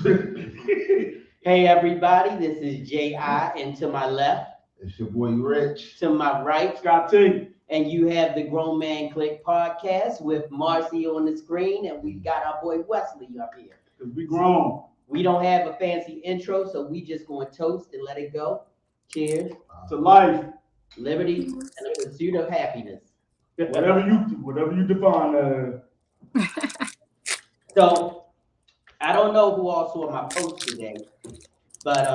Hey everybody, this is J.I. and to my left, It's your boy Rich. to my right, Scott T. and you have the Grown Man Clique podcast with Marcy on the screen, and we got our boy Wesley up here. Because we grown. We don't have a fancy intro, so we just going to toast and let it go. Cheers, To life. liberty, and the pursuit of happiness. Whatever you define that as. So, I don't know who all saw my post today, but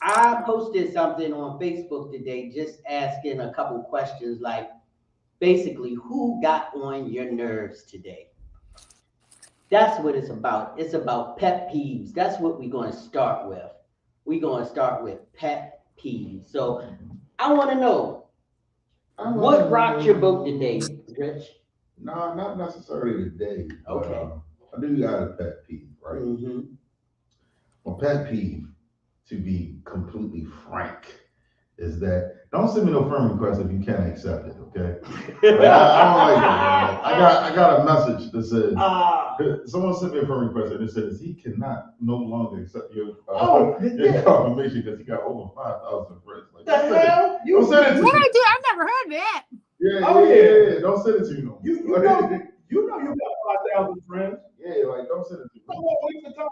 I posted something on Facebook today just asking a couple questions like basically who got on your nerves today? That's what it's about. It's about pet peeves. That's what we're going to start with. We're going to start with pet peeves. So I want to know what rocked your boat today, Rich? No, not necessarily today. Okay. I do got a pet peeve, right? Mm-hmm. My pet peeve, to be completely frank, is that don't send me no friend request if you can't accept it, okay? Like, I don't like that. I got a message that says someone sent me a friend request and it says he cannot no longer accept your confirmation because he got over 5,000 friends. Like, The hell? Don't send it to What me. I do? I've never heard that. Yeah. Don't send it to me no more. You know you got 5,000 friends. Yeah, like don't send it to Come me. on, waste of time.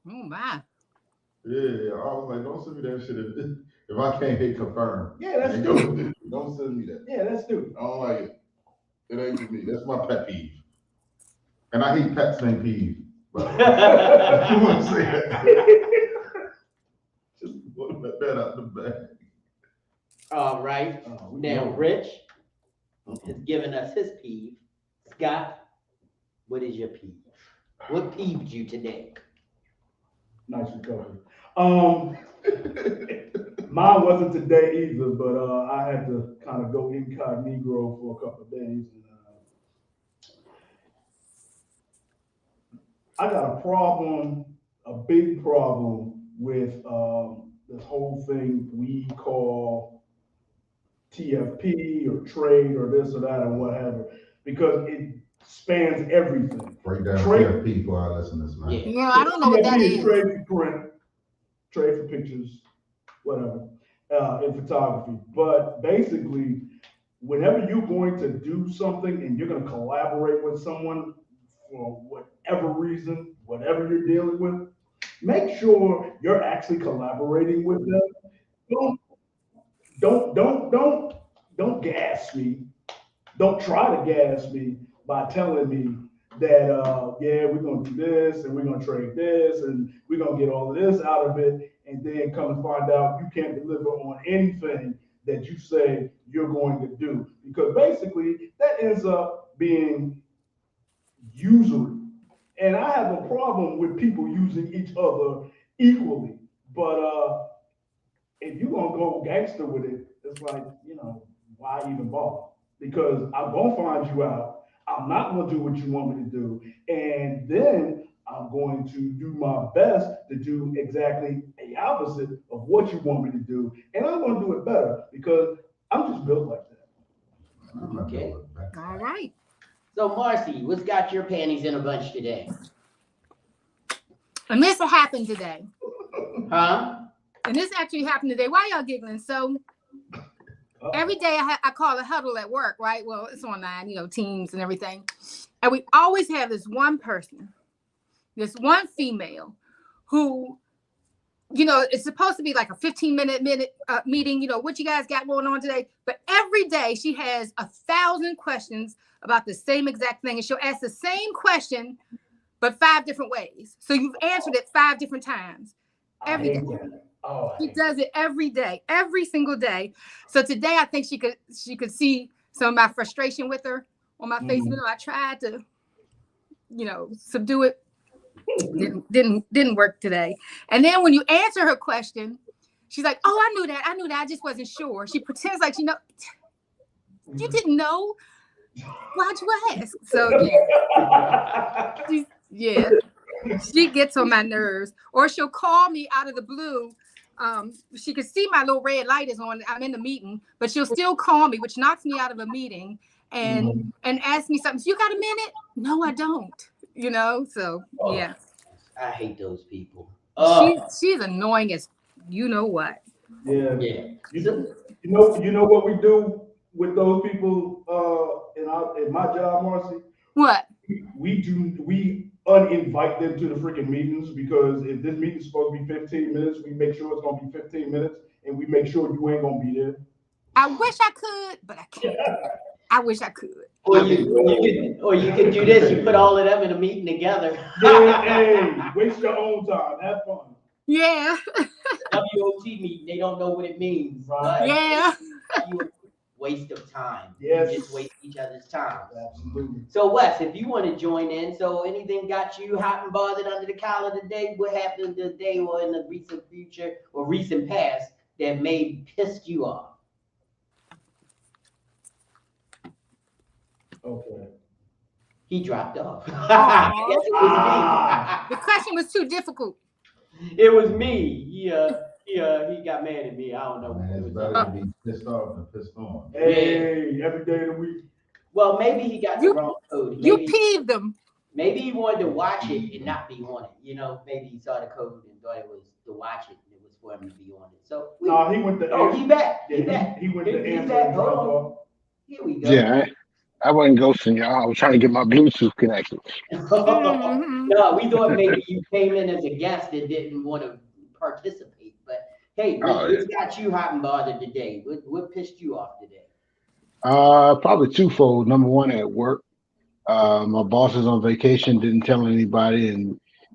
Oh my. Yeah, I was like, don't send me that shit if I can't hit confirm. Yeah, that's And stupid. don't send me that. Yeah, that's stupid. I don't like it. It ain't for me. That's my pet peeve. And I hate pets named peeve. But you want to say that? Just want to let that out the bag. All right. Now, Rich has given us his peeve. Scott, what is your peeve? What peeved you today? Nice recovery. Mine wasn't today either, but I had to kind of go incognito for a couple of days. And, I got a problem, a big problem with this whole thing we call TFP or trade or this or that or whatever, because it spans everything. Break down Trade- TFP for our listeners, man. Yeah. Yeah, I don't know what that TFP is. trade for print, trade for pictures, whatever, in photography. But basically, whenever you're going to do something and you're going to collaborate with someone for whatever reason, whatever you're dealing with, make sure you're actually collaborating with them. Don't gas me. Don't try to gas me by telling me that yeah, we're gonna do this and we're gonna trade this and we're gonna get all of this out of it, and then come to find out you can't deliver on anything that you say you're going to do, because basically that ends up being usury. And I have a problem with people using each other equally. But if you're gonna go gangster with it, it's like, why even bother? Because I'm gonna find you out. I'm not gonna do what you want me to do, and then I'm going to do my best to do exactly the opposite of what you want me to do, and I'm gonna do it better because I'm just built like that. Okay. All right. So, Marcy, what's got your panties in a bunch today? And this happened today. Huh? And this actually happened today. Why y'all giggling? So every day I call a huddle at work, right? Well, it's online, Teams and everything. And we always have this one person, this one female who, it's supposed to be like a 15-minute meeting, what you guys got going on today. But every day she has 1,000 questions about the same exact thing. And she'll ask the same question, but 5 different ways. So you've answered it 5 different times every day. She does it every day, every single day. So today I think she could see some of my frustration with her on my face. I tried to, subdue it. Didn't work today. And then when you answer her question, she's like, "Oh, I knew that. I just wasn't sure." She pretends like you didn't know. Why'd you ask? So yeah. She gets on my nerves. Or she'll call me out of the blue. She could see my little red light is on. I'm in the meeting, but she'll still call me, which knocks me out of a meeting and ask me something. So, you got a minute? No, I don't. you know. So yeah, I hate those people. she's annoying as you know what. Yeah. Yeah. You, you know what we do with those people in my job, Marcy? What? We uninvite them to the freaking meetings because if this meeting's supposed to be 15 minutes, we make sure it's gonna be 15 minutes and we make sure you ain't gonna be there. I wish I could, but I can't. I wish I could. Or you could do this. You put all of them in a meeting together. Yeah, hey, waste your own time. Have fun. Yeah, WOT meeting. They don't know what it means. Right. yeah. Waste of time. Yes. You just waste each other's time. Absolutely. So Wes, if you want to join in, so anything got you hot and bothered under the collar today? What happened today or in the recent future or recent past that may pissed you off? Okay. He dropped off. Aw. Yes, it was The question was too difficult. me. It was me. He got mad at me. I don't know. Man, it's better to be pissed off than pissed on. Hey, every day of the week. Well, maybe he got the wrong code. You Maybe, peeved them. maybe he wanted to watch it and not be on it. You know, maybe he saw the code and thought it was to watch it and it was for him to be on it. So No, he went to he back. yeah, He back. he went to He answer back. and dropped Hold on. off. Here we go. Yeah, I wasn't ghosting y'all. I was trying to get my Bluetooth connected. Mhm. No, we thought maybe you came in as a guest and didn't want to participate. But hey, what's got you hot and bothered today? What pissed you off today? Probably twofold. Number one, at work, my boss is on vacation, didn't tell anybody,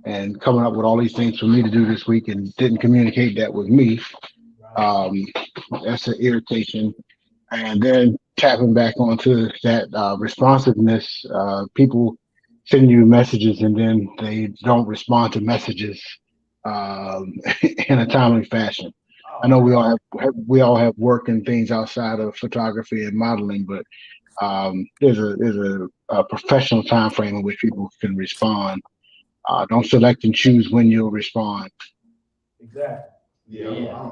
and coming up with all these things for me to do this week, and didn't communicate that with me. Um, that's an irritation. And then tapping back onto that responsiveness, people send you messages and then they don't respond to messages in a timely fashion. I know we all have work and things outside of photography and modeling, but there's a professional time frame in which people can respond. Don't select and choose when you'll respond. Exactly. Yeah,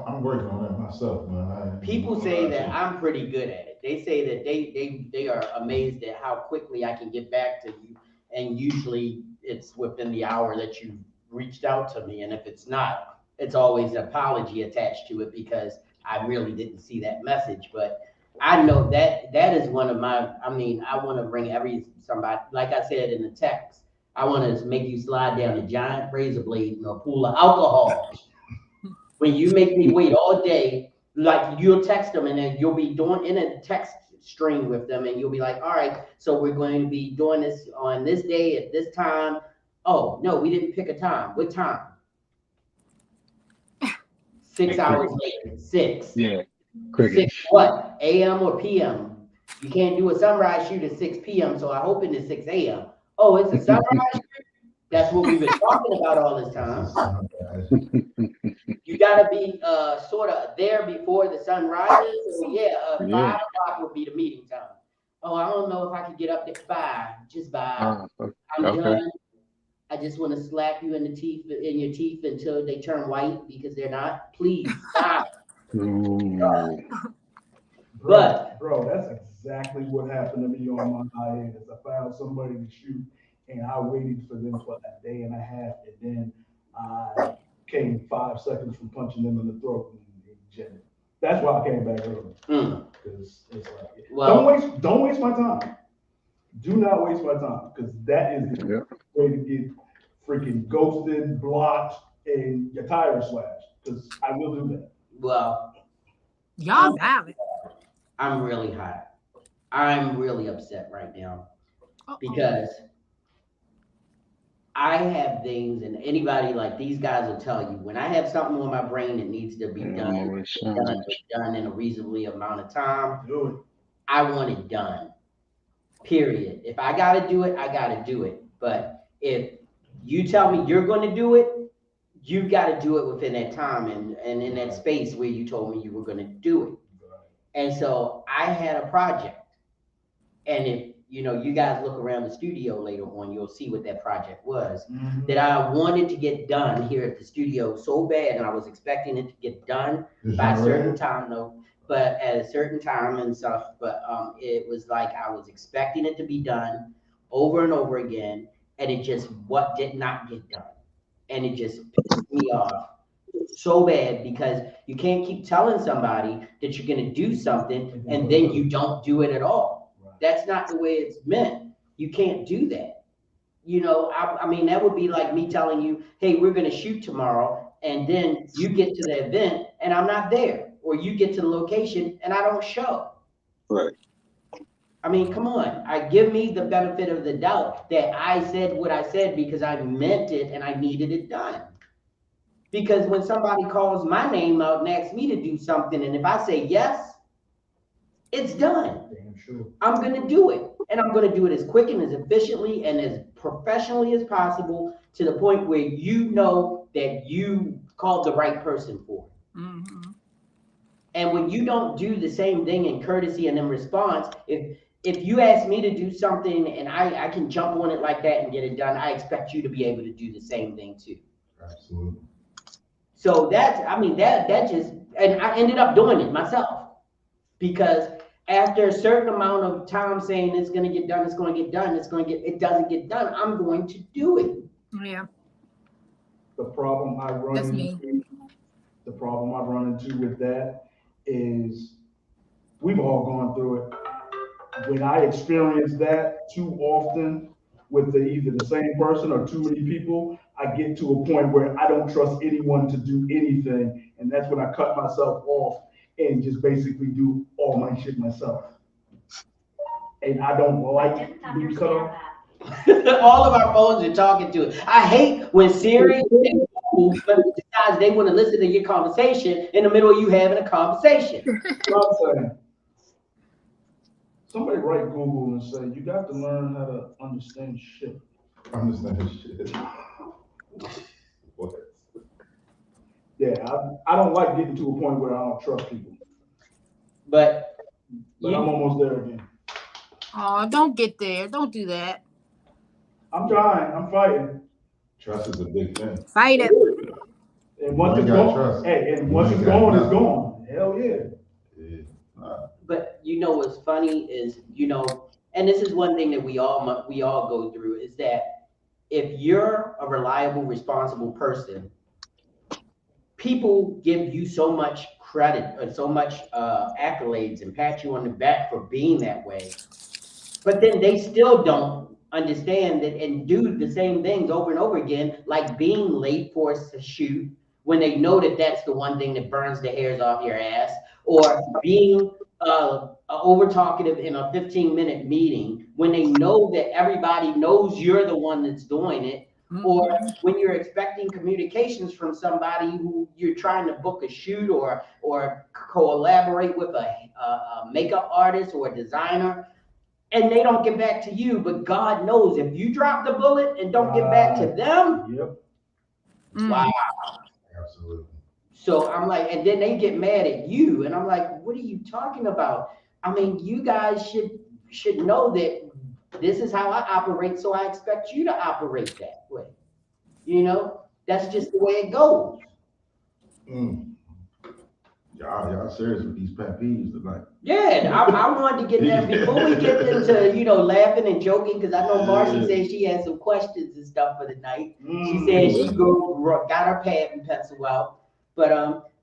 I'm working on that myself, man. People say that I'm pretty good at it. They say that they are amazed at how quickly I can get back to you, and usually it's within the hour that you reached out to me. And if it's not, it's always an apology attached to it because I really didn't see that message. But I know that is one of my. I mean, I want to bring somebody, like I said in the text, I want to make you slide down a giant razor blade in a pool of alcohol. When you make me wait all day, like you'll text them and then you'll be doing in a text string with them and you'll be like, all right, so we're going to be doing this on this day at this time. Oh, no, we didn't pick a time. What time? 6 hours later. 6. Yeah, cricket. 6 what? AM or PM? You can't do a sunrise shoot at 6 PM, so I hope it's 6 AM. Oh, it's a sunrise shoot? That's what we've been talking about all this time. You gotta be sort of there before the sun rises. So yeah, 5 o'clock would be the meeting time. Oh, I don't know if I could get up there. Bye, just bye. I'm done. I just want to slap you in your teeth until they turn white because they're not. Please stop. But bro, that's exactly what happened to me on my hiatus. I found somebody to shoot, and I waited for them for a day and a half, and then I came 5 seconds from punching them in the throat and jetted. That's why I came back early. Because it's like, don't waste my time. Do not waste my time, because that is the way to get freaking ghosted, blocked, and your tires slashed. Because I will do that. Well, y'all valid. I'm really hot. I'm really upset right now because I have things, and anybody like these guys will tell you, when I have something on my brain that needs to be done in a reasonably amount of time, I want it done. Period. If I got to do it, I got to do it. But if you tell me you're going to do it, you got to do it within that time and in that space where you told me you were going to do it. And so I had a project, and if you guys look around the studio later on, you'll see what that project was that I wanted to get done here at the studio so bad, and I was expecting it to get done by a certain time though, but at a certain time and stuff. But it was like I was expecting it to be done over and over again, and it just what did not get done. And it just pissed me off so bad because you can't keep telling somebody that you're going to do something and then you don't do it at all. That's not the way it's meant. You can't do that. You know, I mean, that would be like me telling you, hey, we're going to shoot tomorrow. And then you get to the event and I'm not there. Or you get to the location and I don't show. Right. I mean, come on. I give me the benefit of the doubt that I said what I said because I meant it and I needed it done. Because when somebody calls my name out and asks me to do something, and if I say yes, it's done. Damn sure. I'm going to do it. And I'm going to do it as quick and as efficiently and as professionally as possible to the point where you know that you called the right person for it. Mm-hmm. And when you don't do the same thing in courtesy and in response, if you ask me to do something and I can jump on it like that and get it done, I expect you to be able to do the same thing too. Absolutely. So that's, I mean, that just, and I ended up doing it myself because after a certain amount of time saying it's going to get done, it's going to get done, it doesn't get done, I'm going to do it. Yeah. The problem I run That's into, me. the problem I run into with that is we've all gone through it. When I experience that too often with either the same person or too many people, I get to a point where I don't trust anyone to do anything. And that's when I cut myself off and just basically do all my shit myself. And I don't like being cut off. All of our phones are talking to it. I hate when Siri and Google decides they want to listen to your conversation in the middle of you having a conversation. What I'm saying. Somebody write Google and say, you got to learn how to understand shit. Understand this shit. What? Yeah, I don't like getting to a point where I don't trust people. But I'm almost there again. Oh, don't get there. Don't do that. I'm trying. I'm fighting. Trust is a big thing. Fight it. And once it's gone, hey, and once it's gone, it's gone. Hell yeah. But you know what's funny is, you know, and this is one thing that we all go through is that if you're a reliable, responsible person, people give you so much credit or so much accolades and pat you on the back for being that way. But then they still don't understand that and do the same things over and over again, like being late for a shoot when they know that that's the one thing that burns the hairs off your ass, or being over talkative in a 15-minute meeting when they know that everybody knows you're the one that's doing it. Or when you're expecting communications from somebody who you're trying to book a shoot or collaborate with a makeup artist or a designer, and they don't get back to you, but God knows if you drop the bullet and don't get back to them, wow. Absolutely. So I'm like, and then they get mad at you, and I'm like, what are you talking about? I mean, you guys should know that this is how I operate, so I expect you to operate that way. You know, that's just the way it goes. Y'all serious with these pet peeves tonight? Yeah, I wanted to get that before we get into, you know, laughing and joking, because I know Marcy said she had some questions and stuff for the night. She said she got her pad and pencil out. But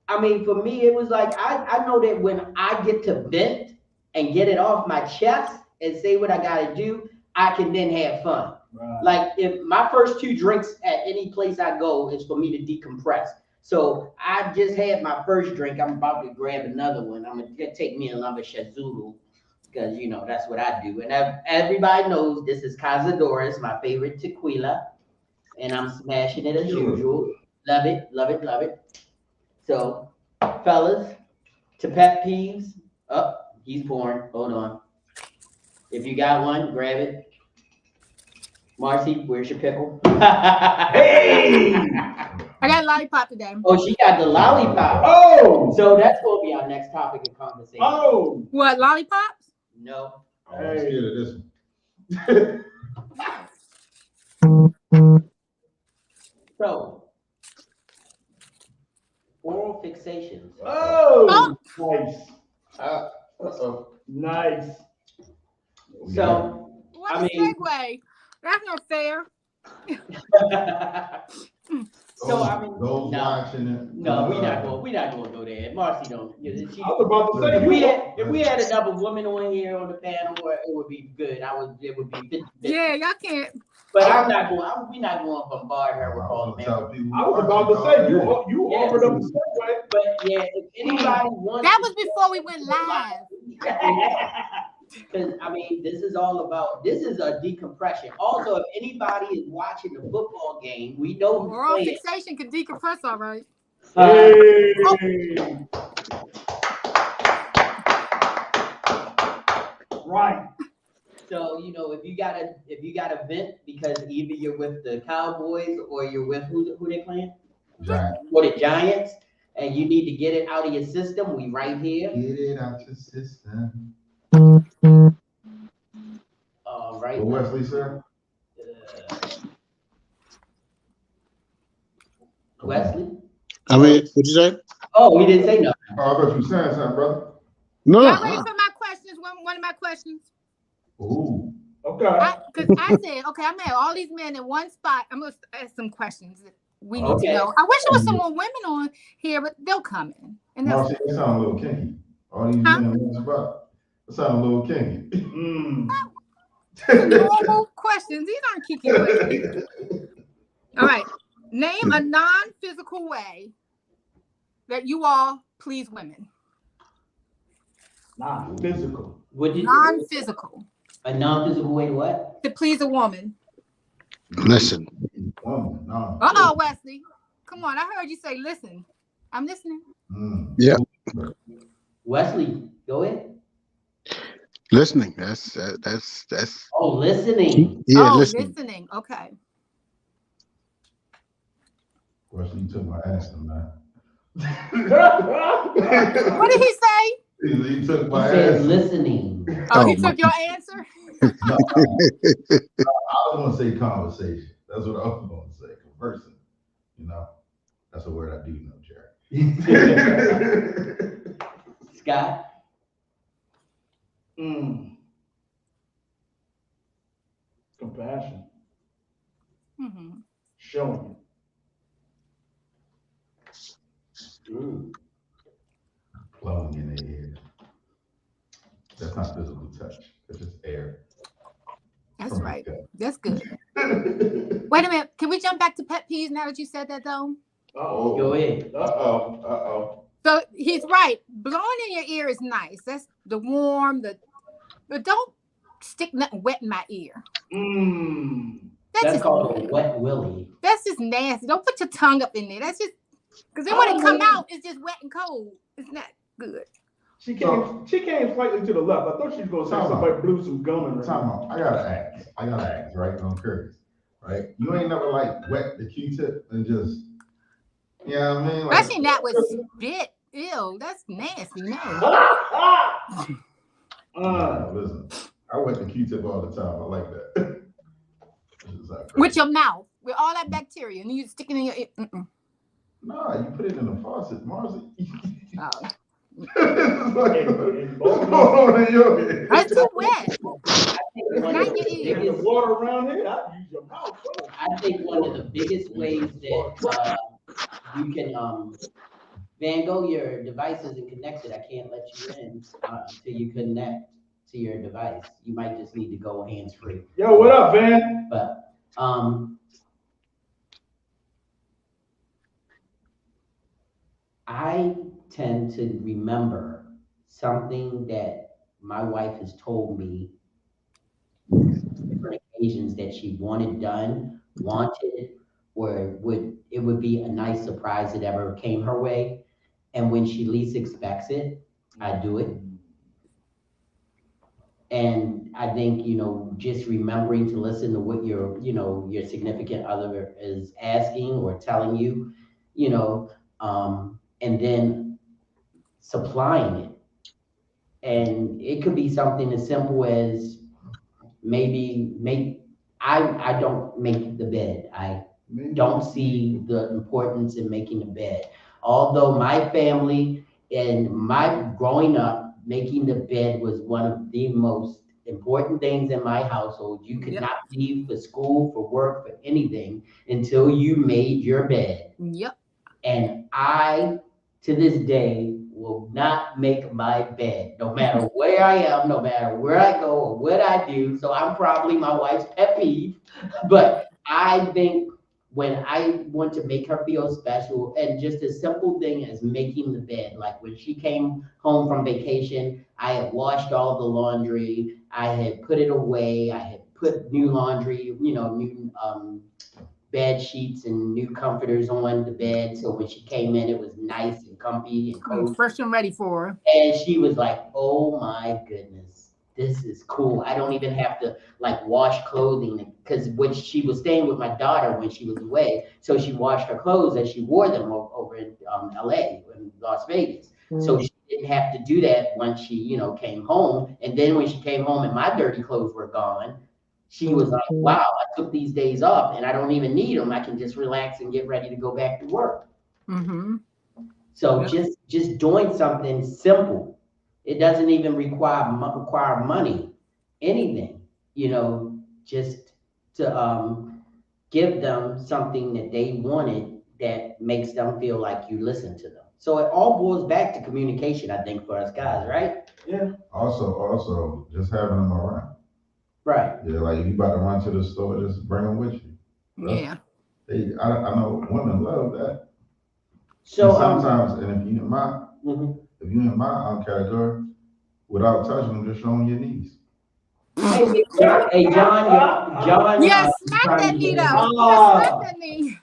I mean, for me, it was like I know that when I get to vent and get it off my chest and say what I gotta do, I can then have fun. Right. Like if my first 2 drinks at any place I go is for me to decompress. So I just had my first drink. I'm about to grab another one. I'm gonna take me another Shazulu because you know that's what I do. And everybody knows this is Cazadores, my favorite tequila, and I'm smashing it as usual. Love it, love it, love it. So, fellas, to pet peeves. Oh, he's pouring. Hold on. If you got one, grab it. Marcy, where's your pickle? Hey! I got a lollipop today. Oh, she got the lollipop. Oh! So that's going to be our next topic of conversation. Oh! What, lollipops? No. I'm scared of this one. So, oral fixations. Oh! Nice. Nice. So, What I a mean, segue. That's not fair. So I mean, those no, watching it. no, we're not going to go there. Marcy don't. She, I was about to say, if we had another woman on here on the panel, it would be good. It would be 50. Yeah, y'all can't. But I'm not going. We're not going to bombard her with all the I was about to say, you offered up the segue. But yeah, if anybody wants, That was before we went live. Because I mean, this is a decompression. Also, if anybody is watching the football game, we know who's Oral playing. fixation can decompress, all right. Hey. Right. So if you got a vent because either you're with the Cowboys or you're with who they playing? Giants. Or the Giants, and you need to get it out of your system. We right here. Get it out your system. All right. What Wesley said? Wesley? I mean, what'd you say? Oh, he didn't say nothing. Oh, I thought you were saying something, brother. No, Y'all ready for my questions? One of my questions. Ooh. Okay. Because I said, okay, I'm gonna have all these men in one spot. I'm gonna ask some questions that we need to know. I wish there was some more women on here, but they'll come in. And Marcy, that sound a little kinky. All these men in one spot. That sound a little kinky. normal questions. These aren't kiki questions. All right. Name a non-physical way that you all please women. Non-physical. Non-physical. A non-physical way to what? To please a woman. listen. Uh-oh, Wesley. Come on. I heard you say listen. I'm listening. Yeah. Wesley, go ahead. Listening. That's. Oh, listening. Yeah, oh, listening. Okay. Wesley, you took my answer, man. What did he say? He took my He said answer. listening. Oh, he took your answer? No, I was going to say conversation. That's what I was going to say. Conversing. That's a word I do know, Jerry. Scott? Compassion. Mm-hmm. Showing Blowing in the air. That's not physical touch. That's just air. That's right. That's good. Wait a minute. Can we jump back to pet peeves now that you said that, though? Uh-oh. Go ahead. Uh-oh. So he's right. Blowing in your ear is nice. That's the warm, but don't stick nothing wet in my ear. That's called a wet willy. That's just nasty. Don't put your tongue up in there. That's just because then when it come out, it's just wet and cold. It's not good. She came slightly to the left. I thought she was gonna say somebody blew some gum in her. Time out. I gotta ask, right? I'm curious, right? You ain't never wet the Q-tip and just, you know what I mean? Especially not with spit. Ew, that's nasty. No. Listen, I wet the Q-tip all the time. I like that. With your mouth, with all that bacteria, and you stick it in your ear. No, you put it in the faucet, Marcy. That's too wet. If there's water around here, I'd use your mouth. I think one of the biggest ways that you can Van Gogh, your device isn't connected. I can't let you in until you connect to your device. You might just need to go hands-free. Yo, what up, Van? But I tend to remember something that my wife has told me different occasions that she wanted, or it would be a nice surprise that ever came her way. And when she least expects it, I do it. And I think, just remembering to listen to what your significant other is asking or telling you, and then supplying it. And it could be something as simple as I don't make the bed. I don't see the importance in making the bed. Although my family and my growing up, making the bed was one of the most important things in my household. You could Yep. not leave for school, for work, for anything until you made your bed. Yep. And I, to this day, will not make my bed, no matter where I am, no matter where I go or what I do. So I'm probably my wife's pet peeve. But I think when I want to make her feel special, and just a simple thing as making the bed, like when she came home from vacation, I had washed all the laundry, I had put it away, I had put new laundry, new bed sheets and new comforters on the bed. So when she came in, it was nice and comfy and cozy. Fresh and ready for her. And she was like, "Oh my goodness, this is cool. I don't even have to like wash clothing because when she was staying with my daughter when she was away, so she washed her clothes and she wore them over in LA in Las Vegas. So she didn't have to do that once she, came home. And then when she came home and my dirty clothes were gone, she was like, wow, I took these days off and I don't even need them. I can just relax and get ready to go back to work. Mm-hmm. So Yep. just doing something simple. It doesn't even require money, anything, just to give them something that they wanted that makes them feel like you listen to them. So it all boils back to communication, I think, for us guys, right? Yeah. Also, just having them around. Right. Yeah, like if you about to run to the store, just bring them with you. Yeah. I know women love that. So And sometimes, and if you in my mhm. if you in my category, without touching them, just show them your knees. Hey, John, Yes, you smack trying that to knee get though. in? Yes, smack that knee.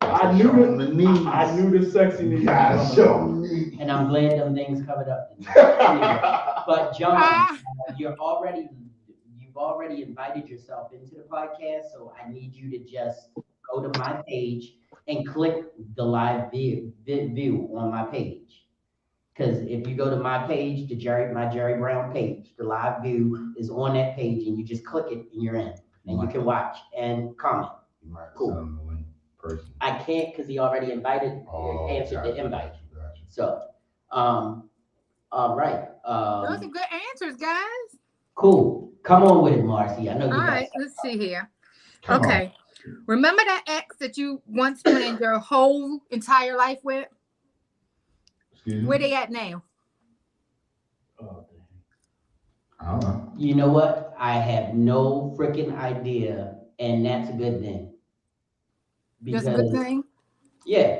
I Show knew them the it. knees. I knew the sexy knees. Gotta show them the knees. And I'm glad them things covered up. Anyway, but John, Ah. you've already invited yourself into the podcast, so I need you to just go to my page and click the live view on my page. Because if you go to my page, my Jerry Brown page, the live view is on that page, and you just click it and you're in, and you can watch and comment. You might Cool. send them the link personally. I can't because he already answered the invite. Gotcha. So, all right. Those are good answers, guys. Cool. Come on with it, Marcy. I know you All got right, let's see here. Come on. Okay. Remember that ex that you once planned your whole entire life with? Excuse me? Where they at now? Oh, I don't know. You know what? I have no freaking idea, and that's a good thing. That's a good Because thing. yeah,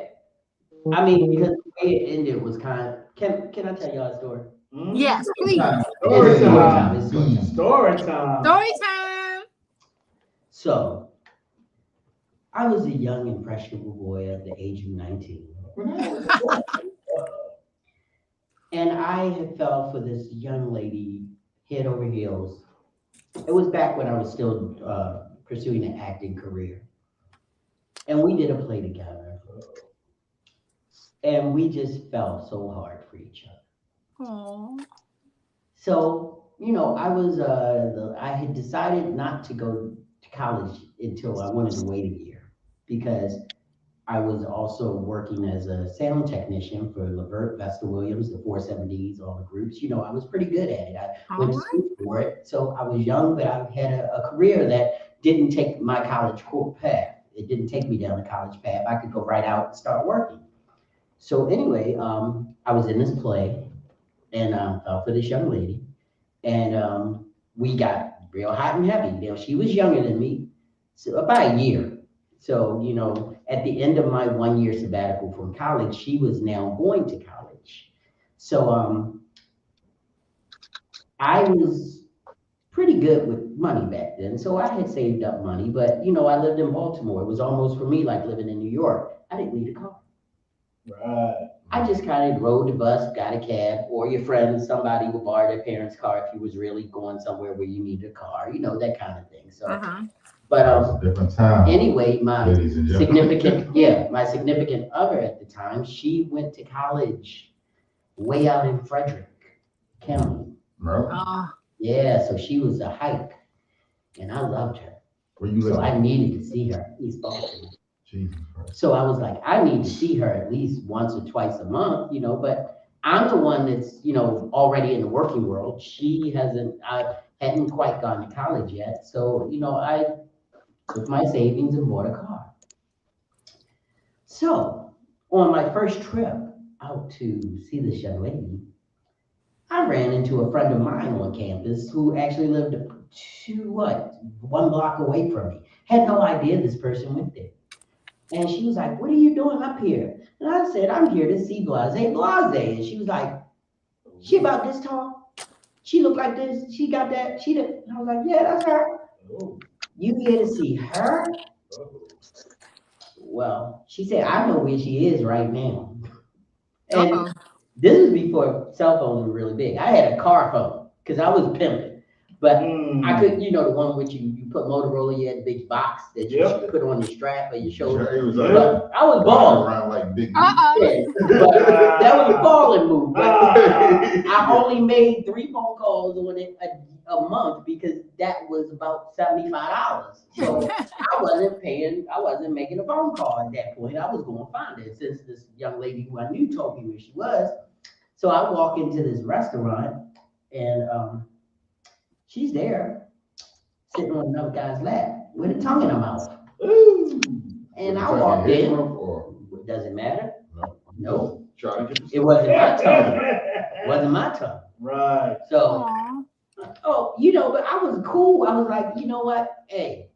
I mean, because the way it ended was kind of. Can I tell y'all a story? Yes, please. Story time. It's story time. Story time. Story time. So, I was a young impressionable boy at the age of 19. And I had fell for this young lady head over heels. It was back when I was still pursuing an acting career. And we did a play together. And we just fell so hard for each other. Aww. So, I had decided not to go to college until I wanted to wait a year because I was also working as a sound technician for Levert, Vesta Williams, the 470s, all the groups. I was pretty good at it. I went to school for it. So I was young, but I had a career that didn't take my college path. It didn't take me down the college path. I could go right out and start working. So anyway, I was in this play and fell for this young lady. And we got real hot and heavy. She was younger than me, so about a year. So, at the end of my 1 year sabbatical from college, she was now going to college. So I was pretty good with money back then. So I had saved up money, but I lived in Baltimore. It was almost for me like living in New York. I didn't need a car. Right. I just kind of rode the bus, got a cab, or your friends, somebody would borrow their parents' car if you was really going somewhere where you needed a car, that kind of thing. So, but That was a different time. anyway, my Ladies and gentlemen. my significant other at the time, she went to college way out in Frederick County. Maryland? Yeah, so she was a hike, and I loved her. Where you So live? I needed to see her, East Baltimore. Jesus Christ. So I was like, I need to see her at least once or twice a month, but I'm the one that's, already in the working world. She hasn't, hadn't quite gone to college yet. So, I took my savings and bought a car. So, on my first trip out to see this young lady, I ran into a friend of mine on campus who actually lived one block away from me. Had no idea this person went there. And she was like, "What are you doing up here?" And I said, "I'm here to see Blase Blase." And she was like, "She about this tall? She looked like this? She got that? She did." And I was like, "Yeah, that's her." Oh. "You here to see her?" Well, she said, "I know where she is right now." And Uh-oh. this was before cell phones were really big. I had a car phone because I was pimping. But I could, the one which you put Motorola, you had a big box that you should put on your strap or your shoulder. It was But I was balling. around like big. Uh-oh. Yeah, but that was a balling move. But I only made 3 phone calls on it a month because that was about $75. So I wasn't making a phone call at that point. I was going to find it since this young lady who I knew told me where she was. So I walk into this restaurant and she's there sitting on another guy's lap with a tongue in her mouth. Ooh. And I walked in. Does it matter? No. It wasn't my tongue. It wasn't my tongue. Right. So, but I was cool. I was like, you know what? Hey,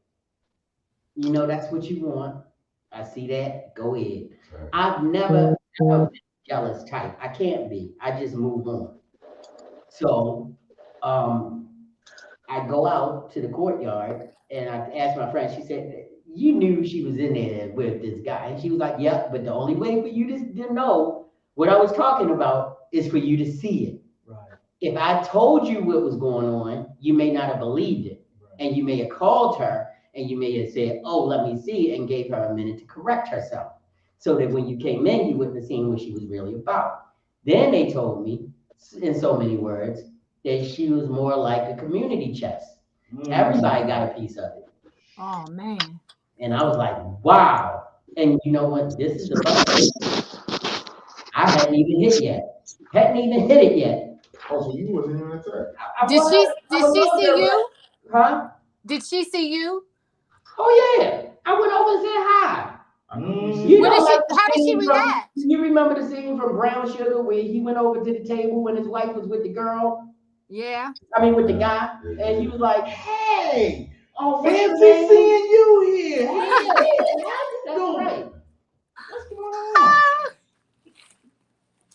that's what you want. I see that. Go ahead. I've never been jealous type. I can't be. I just move on. So, I go out to the courtyard and I asked my friend, she said, "You knew she was in there with this guy." And she was like, "Yep, but the only way for you to know what I was talking about is for you to see it. Right. If I told you what was going on, you may not have believed it. Right. And you may have called her and you may have said, 'Oh, let me see,' and gave her a minute to correct herself. So that when you came in, you wouldn't have seen what she was really about." Then they told me, in so many words, that she was more like a community chest. Everybody got a piece of it. Oh man. And I was like, wow. And you know what? This is the funny thing. I hadn't even hit it yet. Oh, so you wasn't even attacked. Did she see you? Huh? Did she see you? Oh yeah. I went over and said hi. How did she react? You remember the scene from Brown Sugar where he went over to the table when his wife was with the girl? Yeah. I mean with the guy. And he was like, "Hey, fancy seeing you here. That's right. What's going on?"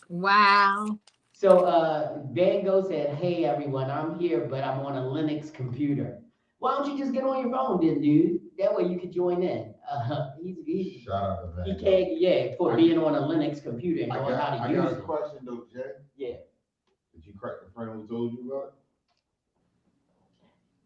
Wow. So Van Gogh said, "Hey everyone, I'm here, but I'm on a Linux computer. Why don't you just get on your phone then, dude? That way you could join in." Shout out to Van He Gogh. can't, for being on a Linux computer and knowing how to use it. I got a question though, Jay. Yeah. Did you crack the friend who told you about it?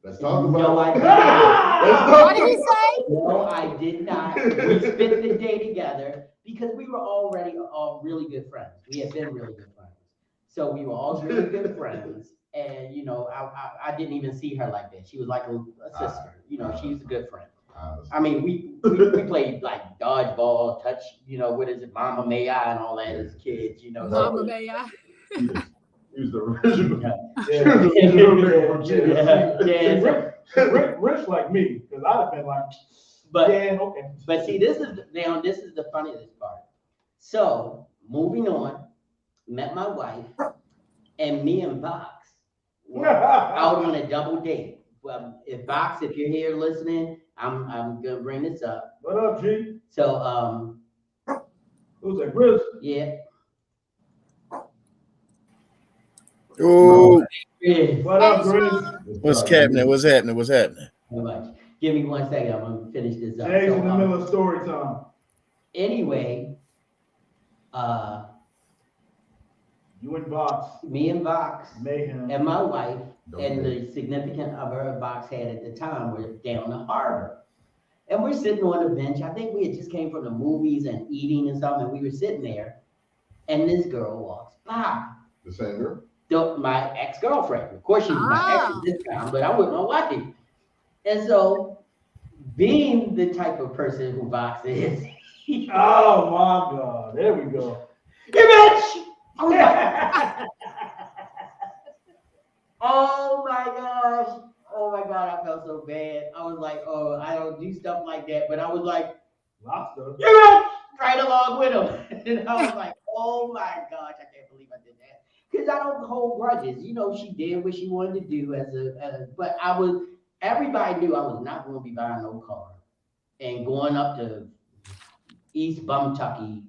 Let's talk about it. No, I did not. What did he say? No, I did not. We spent the day together because we were already all really good friends. We had been really good friends. So we were all really good friends. And, I didn't even see her like that. She was like a sister. She was a good friend. I mean, we played like dodgeball, touch, what is it, Mama May I and all that as kids, Mama May I. He was the original. Rich like me, because I'd have been like, okay. But see, this is the funniest part. So moving on, met my wife, and me and Box were out on a double date. Well, if you're here listening, I'm gonna bring this up. What up, G? So who's that, Chris? Yeah. Oh, what up, Chris? what's happening? What's happening? What's happening? Too much. Give me 1 second. I'm gonna finish this up. Jay's in the middle of story time. Anyway, you and Vox. Me and Vox, Mayhem, and my wife, and the significant other Vox had at the time were down the harbor. And we're sitting on the bench. I think we had just came from the movies and eating and something. And we were sitting there, and this girl walks by. The same girl? My ex-girlfriend. Of course, she was my ex at this time, but I wasn't my wife. And so, being the type of person who Vox is, oh my God, there we go. Hey, bitch! I was like, Oh my gosh. Oh my God, I felt so bad. I was like, oh, I don't do stuff like that. But I was like, Lobster. you know, right along with him. And I was like, oh my gosh, I can't believe I did that. Because I don't hold grudges. You know, she did what she wanted to do but everybody knew I was not going to be buying no car and going up to East Bumtucky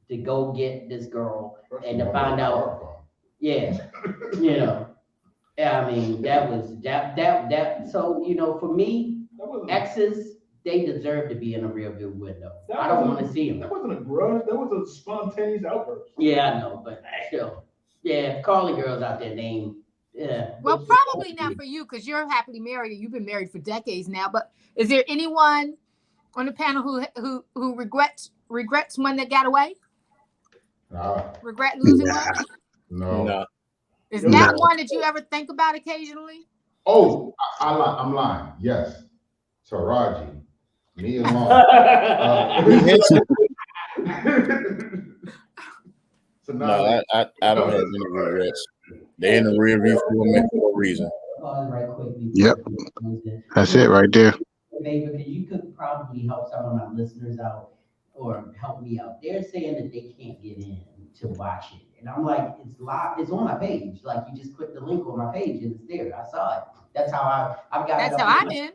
to go get this girl and to find out, yeah, you know. I mean, that was that. So for me, exes they deserve to be in a rear view window. I don't want to see them. That wasn't a grudge. That was a spontaneous outburst. Yeah, I know, but still, yeah, calling girls out their name. Yeah. Well, probably not for you because you're happily married and you've been married for decades now. But is there anyone on the panel who regrets one that got away? Regret losing one? No. Is that one that you ever think about occasionally? Oh, I'm lying. Yes. Taraji. Me and Mom. So No, I don't have any regrets. They're in the rear view for a reason. Pause right quick. Yep. That's it right there. Baby, because you could probably help some of my listeners out or help me out. They're saying that they can't get in to watch it. And I'm like, it's live, it's on my page. Like you just click the link on my page and it's there. I saw it. That's how I've got That's it. how I'm in.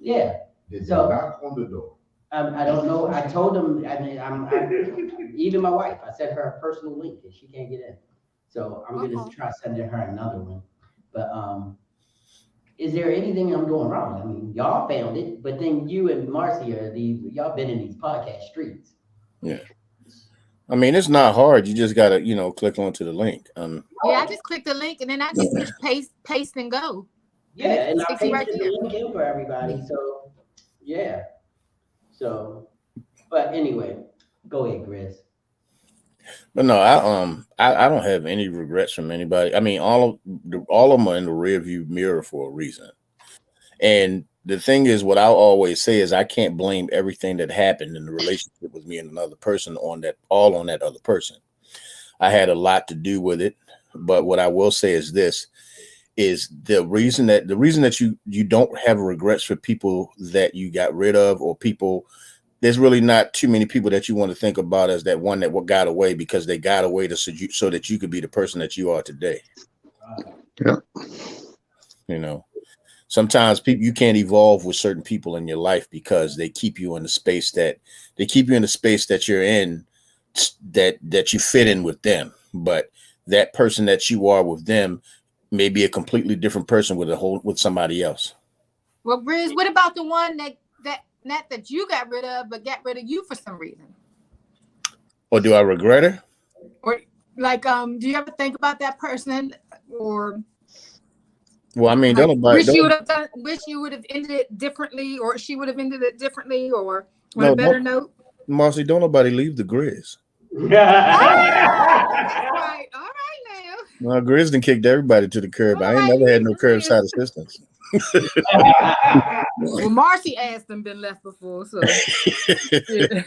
Yeah. So knock on the door. I don't know. I told them. I mean, even my wife. I sent her a personal link and she can't get in. So I'm gonna try sending her another one. But is there anything I'm doing wrong? I mean, y'all found it, but then you and Marcia, y'all been in these podcast streets. Yeah. I mean, it's not hard. You just gotta, click onto the link. Yeah, I just click the link and then I just paste and go. Yeah, and I pasted right the link in for everybody. So yeah. So, but anyway, go ahead, Chris. But no, I don't have any regrets from anybody. I mean, all of them are in the rearview mirror for a reason. And the thing is, what I always say is I can't blame everything that happened in the relationship with me and another person on that other person. I had a lot to do with it. But what I will say is this is the reason that you don't have regrets for people that you got rid of or people. There's really not too many people that you want to think about as that one that got away because they got away so that you could be the person that you are today. Yeah. Sometimes you can't evolve with certain people in your life because they keep you in the space that you're in, that you fit in with them. But that person that you are with them may be a completely different person with somebody else. Well, Briz, what about the one that you got rid of, but got rid of you for some reason? Or do I regret her? Or like, do you ever think about that person? Or well, I mean, wish you would have ended it differently, or she would have ended it differently, or on a better note. Marcy, don't nobody leave the Grizz. All right now. Well, Grizz done kicked everybody to the curb. I ain't never had no curbside assistance. Well, Marcy asked them been left before, so yeah.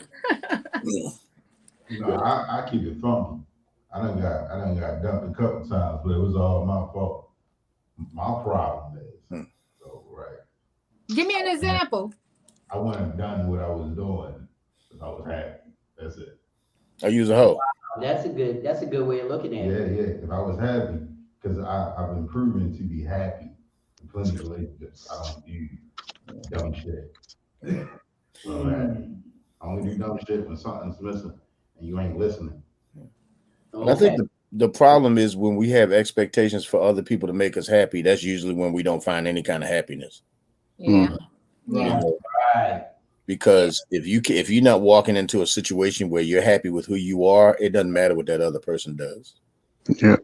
I keep it funky. I done got dumped a couple times, but it was all my fault. My problem is, so right. Give me an example. I wouldn't have done what I was doing if I was happy. That's it. I use a hoe. That's a good way of looking at it. Yeah. If I was happy, because I've been proven to be happy in plenty of relationships. I don't do dumb shit. I only do dumb shit when something's missing and you ain't listening. Okay. I think the problem is when we have expectations for other people to make us happy, that's usually when we don't find any kind of happiness. Yeah. Right. Because if you're not walking into a situation where you're happy with who you are, it doesn't matter what that other person does. Yeah.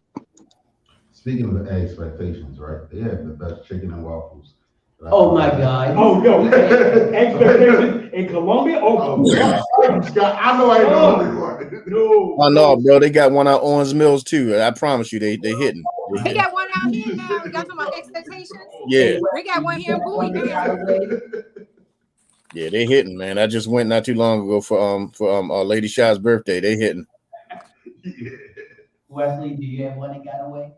Speaking of expectations, right? They have the best chicken and waffles. Oh my God! Oh no! Expectations in Colombia? Oh no! I know I ain't the only one. No. Oh no, bro! They got one out Owens Mills too. I promise you, they hitting. They got one out here now. We got some expectations. Yeah. We got one here in Bowie now. Yeah, they hitting, man. I just went not too long ago for Lady Shaw's birthday. They hitting. Wesley, do you have one that got away?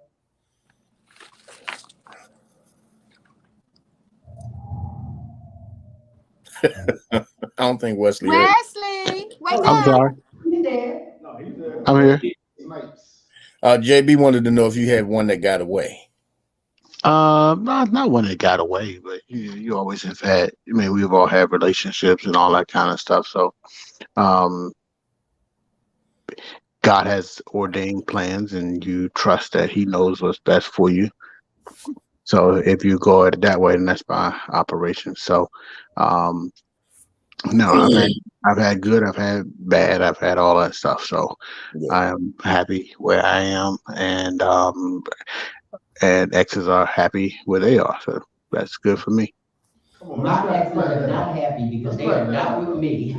I don't think Wesley. Wesley, wake I'm up. sorry. He's there. No, he's there. I'm here. Snipes. JB wanted to know if you had one that got away. Not one that got away, but you always have had. I mean, we've all had relationships and all that kind of stuff. So, um, God has ordained plans, and you trust that He knows what's best for you. So, if you go at it that way, then that's my operation. So, no, I've had good, I've had bad, I've had all that stuff. So, Yeah. I am happy where I am, and exes are happy where they are. So that's good for me. Come on, My let's exes are not happy because they Let's are not with me.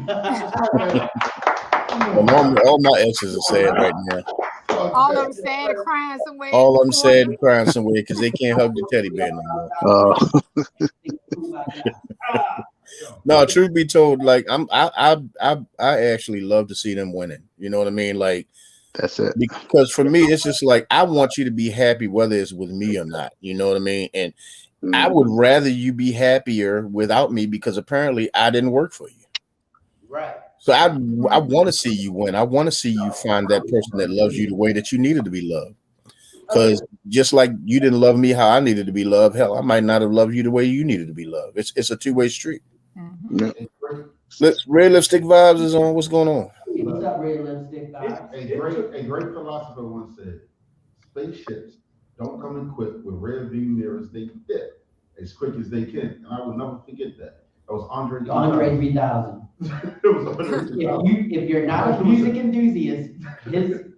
All my exes are sad right now. All of them sad and crying somewhere. All of them sad and crying somewhere because they can't hug the teddy bear no more. No, truth be told, like I actually love to see them winning. You know what I mean? Like, That's it. because for me, it's just like I want you to be happy whether it's with me or not. You know what I mean? And I would rather you be happier without me because apparently I didn't work for you. Right. So I want to see you win. I want to see you find that person that loves you the way that you needed to be loved. Because just like you didn't love me how I needed to be loved, hell, I might not have loved you the way you needed to be loved. It's a two-way street. Yeah. Red Lipstick Vibes is on. What's going on? What's up, Red Lipstick guys? A great philosopher once said, spaceships don't come equipped with rear view mirrors. They fit as quick as they can. And I will never forget that. That was Andre 3000. It was Andre 3000. If you're not a music enthusiast,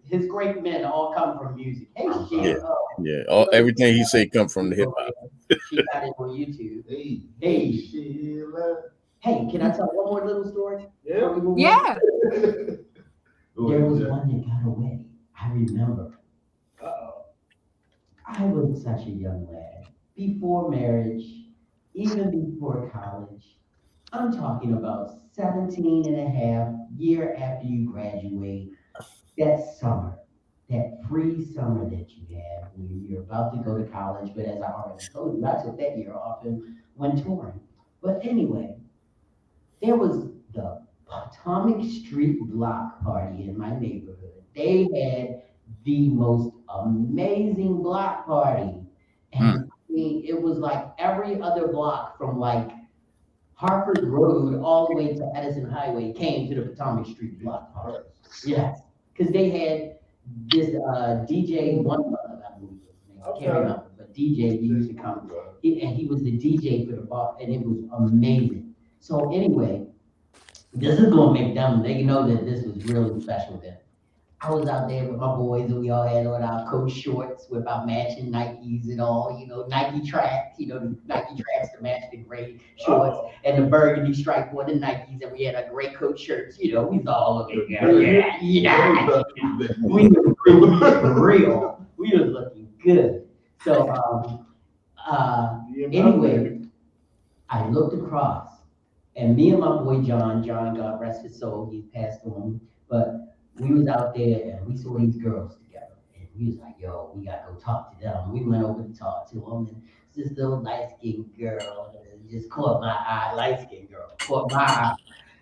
his great men all come from music. Hey, shit. Yeah. Everything he said come from the hip hop. She got it on YouTube. Hey, Sheila. Hey, can I tell one more little story? Yeah. Yeah. There was one that got away. I remember. I was such a young lad. Before marriage, even before college. I'm talking about 17 and a half year after you graduate. That summer, that free summer that you had when you're about to go to college. But as I already told you, I took that year off and went touring. But anyway, there was the Potomac Street block party in my neighborhood. They had the most amazing block party. And I mean, it was like every other block from like Harford Road all the way to Edison Highway came to the Potomac Street block party. Yes, because they had this DJ, one I believe his name, I can't remember, but DJ used to come. And he was the DJ for the bar, and it was amazing. So anyway, this is gonna make them, they know that this was really special then. I was out there with my boys and we all had on our coach shorts with our matching Nikes and all, Nike tracks, the Nike tracks to match the gray shorts and the burgundy stripe on the Nikes, and we had our gray coach shirts, we was all looking good. We were real. We was looking good. So anyway, I looked across and me and my boy John, God rest his soul, he passed on, but we was out there and we saw these girls together and we was like, yo, we gotta go talk to them. We went over to talk to them, and this little light-skinned girl just caught my eye, light-skinned girl, caught my eye.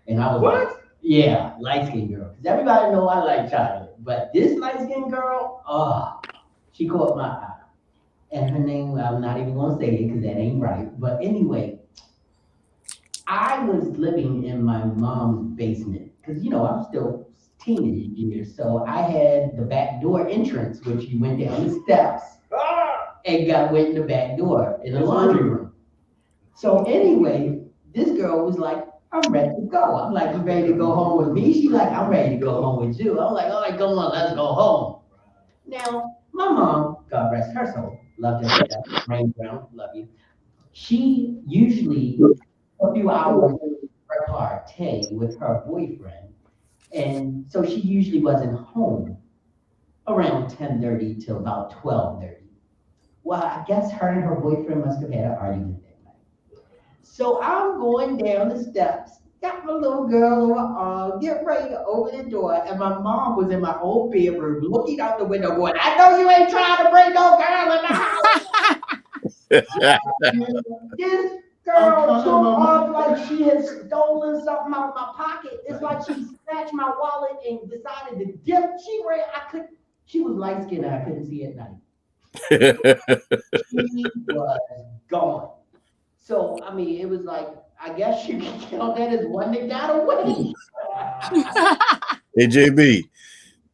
And I was like, yeah, light-skinned girl. Because everybody know I like chocolate, but this light-skinned girl, she caught my eye. And her name, I'm not even gonna say it because that ain't right. But anyway, I was living in my mom's basement because, I'm still teenage years. So I had the back door entrance, which you went down the steps and went in the back door in the laundry room. So anyway, this girl was like, I'm ready to go. I'm like, you ready to go home with me? She's like, I'm ready to go home with you. I'm like, all right, come on, let's go home. Now, my mom, God rest her soul, loved her to death, Rain Brown, love you. She usually, a few hours repartee with her boyfriend. And so she usually wasn't home around 10:30 till about 12:30. Well, I guess her and her boyfriend must have had an argument that night. So I'm going down the steps, got my little girl on my arm, get ready to open the door, and my mom was in my old bedroom looking out the window going, I know you ain't trying to bring no girl in the house. This Girl took off like she had stolen something out of my pocket. It's like she snatched my wallet and decided to dip. She was light skinned and I couldn't see at night. She was gone. So, I mean, it was like, I guess you can count that as one that got away. Hey, JB,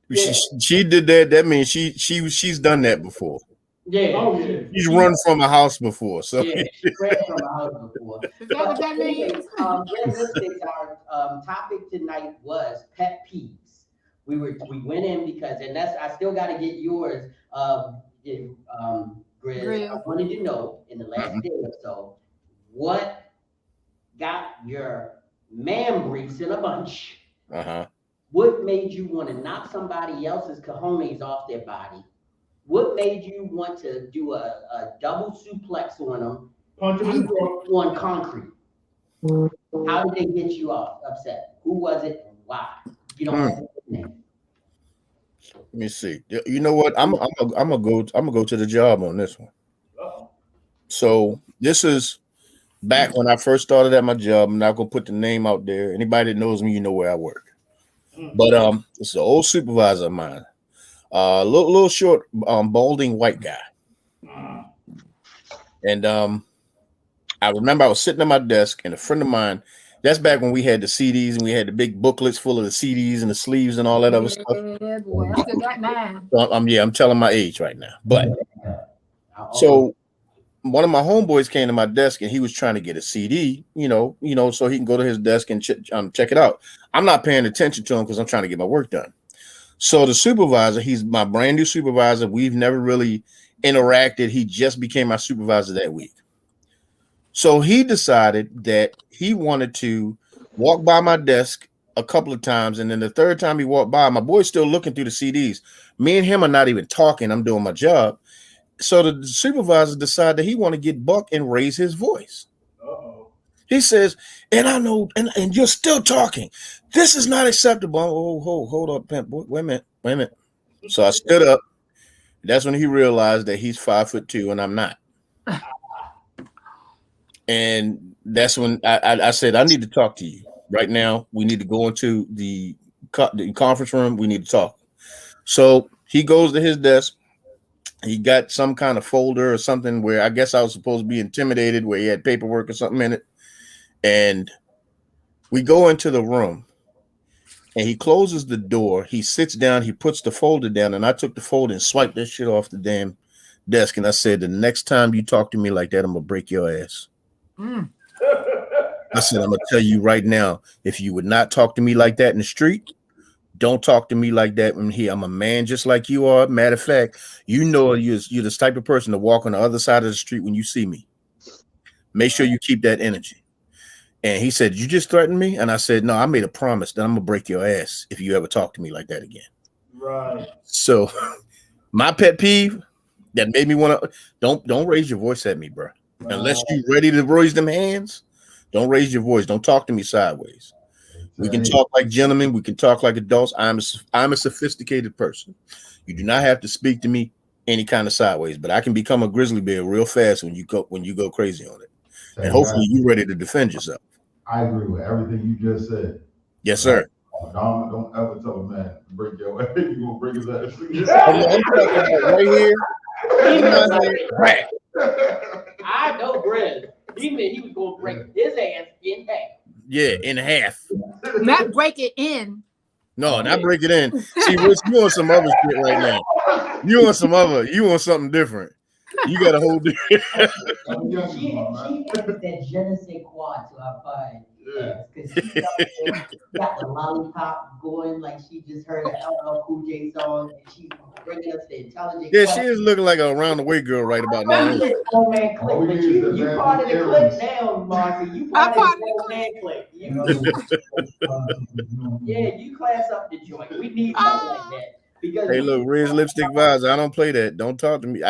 Yeah. she did that. That means she's done that before. Yeah. Oh, yeah. She's run from a house before. So Yeah, she ran from a house before. Is that what that means? Realistic, our topic tonight was pet peeves. We went in because, and that's, I still got to get yours, Grizz. Grizz. I wanted to know in the last day or so, what got your man briefs in a bunch? What made you want to knock somebody else's cojones off their body? What made you want to do a double suplex on them? Punch him in the throat. On concrete? How did they get you upset? Who was it and why? You don't have to name. Let me see. You know what? I'm gonna go to the job on this one. Uh-oh. So this is back when I first started at my job. I'm not gonna put the name out there. Anybody that knows me, you know where I work. But it's an old supervisor of mine. Little short, balding white guy. And I remember I was sitting at my desk, and a friend of mine. That's back when we had the CDs and we had the big booklets full of the CDs and the sleeves and all that other stuff. Yeah, boy, I still got mine. So I'm telling my age right now. But so one of my homeboys came to my desk and he was trying to get a CD, so he can go to his desk and check it out. I'm not paying attention to him because I'm trying to get my work done. So the supervisor, he's my brand new supervisor. We've never really interacted. He just became my supervisor that week. So he decided that he wanted to walk by my desk a couple of times. And then the third time he walked by, my boy's still looking through the CDs. Me and him are not even talking. I'm doing my job. So the supervisor decided that he want to get buck and raise his voice. Uh-oh. He says, and I know, and you're still talking. This is not acceptable. Oh, hold up, pimp. Wait a minute. So I stood up. That's when he realized that he's 5'2" and I'm not. And that's when I said, I need to talk to you right now. We need to go into the conference room. We need to talk. So he goes to his desk. He got some kind of folder or something where I guess I was supposed to be intimidated, where he had paperwork or something in it. And we go into the room and he closes the door. He sits down. He puts the folder down. And I took the folder and swiped that shit off the damn desk. And I said, the next time you talk to me like that, I'm going to break your ass. I said, I'm going to tell you right now, if you would not talk to me like that in the street, don't talk to me like that in here. I'm a man just like you are. Matter of fact, you're the type of person to walk on the other side of the street when you see me. Make sure you keep that energy. And he said, you just threatened me? And I said, no, I made a promise that I'm going to break your ass if you ever talk to me like that again. Right. So my pet peeve that made me want to, don't raise your voice at me, bro. Unless you're ready to raise them hands, don't raise your voice. Don't talk to me sideways. We can talk like gentlemen. We can talk like adults. I'm a sophisticated person. You do not have to speak to me any kind of sideways, but I can become a grizzly bear real fast when you go crazy on it. And hopefully you're ready to defend yourself. I agree with everything you just said. Yes, sir. Don't ever tell a man to break your ass. You're gonna break his ass. I'm talking about right here. Right. I know Grizz. He meant he was gonna break his ass in half. Yeah, in half. Not break it in. No, not break it in. See, Rich, you on some other shit right now. You want something different. You got a whole different. She has that je ne sais quoi to her fine ass, because she got the lollipop going like she just heard an LL Cool J song, and she's bringing us the intelligent. Yeah, she is looking like a around the way girl right about now. Oh man, Clique, but you part of the Clique now, Marcy. You part of the old man Clique. You know? Yeah, you class up the joint. We need something like that. Because hey, look, Riz Lipstick Vibes. I don't play that. Don't talk to me.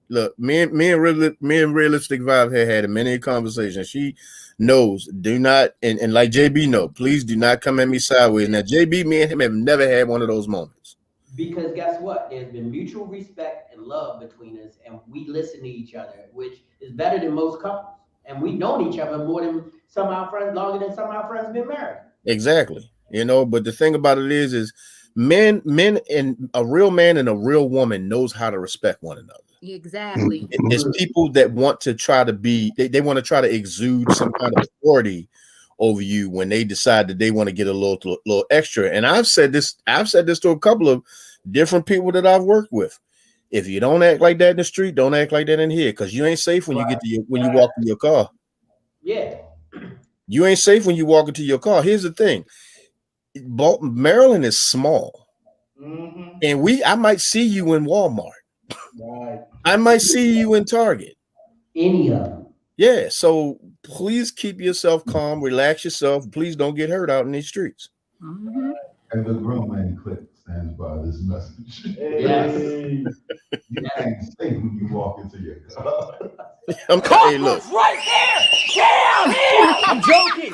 Look, me and Realistic Vibe had many conversations. She knows, do not, and like JB know, please do not come at me sideways. Now, JB, me and him have never had one of those moments. Because guess what? There's been mutual respect and love between us, and we listen to each other, which is better than most couples. And we've known each other more than some of our friends, longer than some of our friends been married. Exactly. You know, but the thing about it is men and a real man and a real woman knows how to respect one another. Exactly. It's people that want to try to be, they want to try to exude some kind of authority over you when they decide that they want to get a little extra. And I've said this to a couple of different people that I've worked with. If you don't act like that in the street, don't act like that in here, because you ain't safe when you get to when you walk to your car. Yeah. You ain't safe when you walk into your car. Here's the thing. Maryland is small. Mm-hmm. And I might see you in Walmart. Right. I might see you in Target. Any of them. Yeah. So please keep yourself calm, relax yourself. Please don't get hurt out in these streets. Mm-hmm. And the grown man Clique stands by this message. Hey. You ain't safe when you walk into your car. Hey, look. Right here! Down here!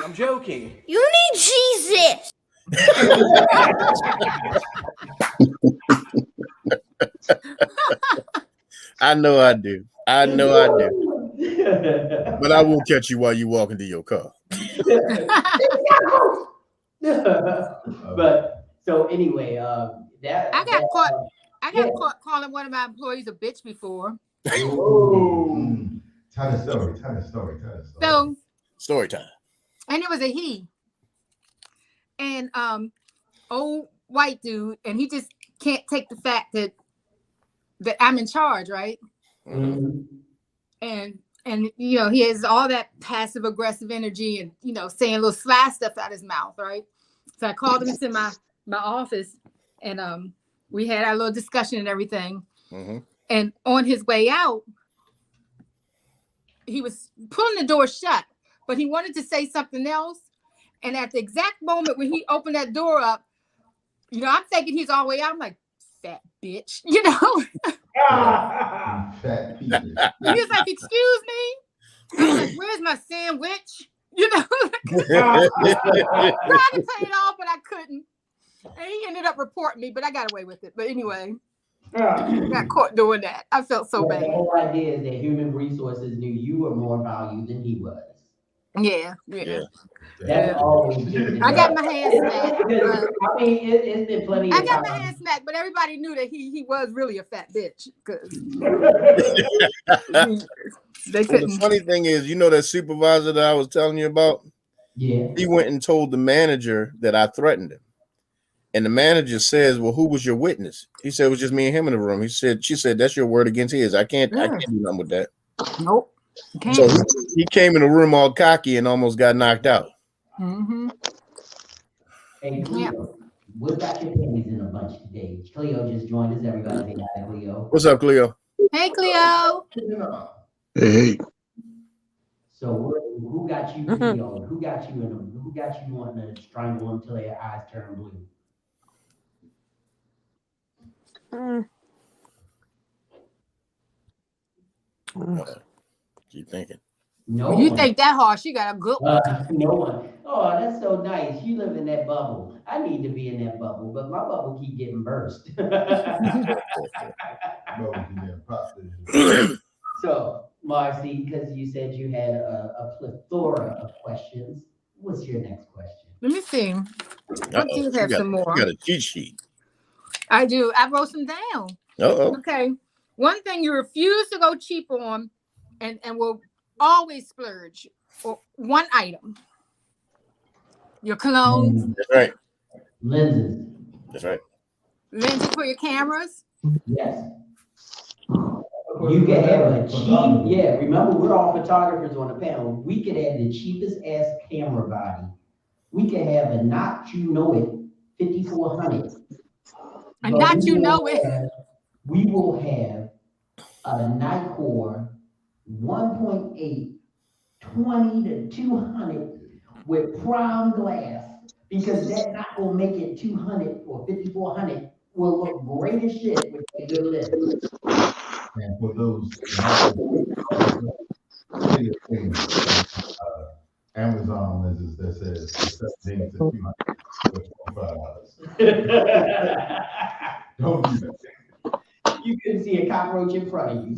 I'm joking. You need Jesus. I know I do. But I won't catch you while you walk into your car. But so anyway, that I got caught calling one of my employees a bitch before. Tell the story. So Story time. and it was a he. And old white dude, and he just can't take the fact that I'm in charge, right? Mm-hmm. And you know, he has all that passive aggressive energy and, you know, saying little sly stuff out his mouth, right? So I called him into my office, and we had our little discussion and everything. Mm-hmm. And on his way out, he was pulling the door shut, but he wanted to say something else. And at the exact moment when he opened that door up, you know, I'm thinking he's all the way out. I'm like, fat bitch, you know? Fat people. He was like, excuse me? I was like, where's my sandwich? You know? Tried to turn it off, but I couldn't. And he ended up reporting me, but I got away with it. But anyway, I got caught doing that. I felt so bad. The whole idea is that human resources knew you were more valued than he was. Yeah. That's always been. I got my hands smacked. I mean, it's been plenty of I got times. my hands smacked, but everybody knew that he was really a fat bitch. Because they Well, couldn't. the funny thing is, you know that supervisor that I was telling you about? Yeah. He went and told the manager that I threatened him. And the manager says, well, who was your witness? He said, it was just me and him in the room. She said, that's your word against his. I can't do nothing with that. Nope. So he came in the room all cocky and almost got knocked out. Mm-hmm. Hey, Cleo, what got your panties in a bunch today? Cleo just joined us. Everybody say hi, Cleo. What's up, Cleo? Hey, Cleo. Hey. So who got you, Cleo? Who got you wanting to strangle them until their eyes turn blue? Keep thinking. No You one. think that hard? She got a good one. No one. Oh, that's so nice. You live in that bubble. I need to be in that bubble, but my bubble keep getting burst. So, Marcy, because you said you had a plethora of questions, what's your next question? Let me see. I do have some more. You got a cheat sheet. I do. I wrote some down. Okay. One thing you refuse to go cheap on and will always splurge or one item. Your cologne. That's right. Lenses. That's right. Lenses for your cameras. Yes. You can have a cheap, remember we're all photographers on the panel. We could have the cheapest ass camera body. We could have a not you know it 5400. And not you know it. We will have a Nikkor 1.8 20 to 200 with prime glass, because that not gonna make it 200 or 5400 will look great as shit with a good lens. And for those Amazon lenses that says 17 to 200 $25. Don't do that. You couldn't see a cockroach in front of you.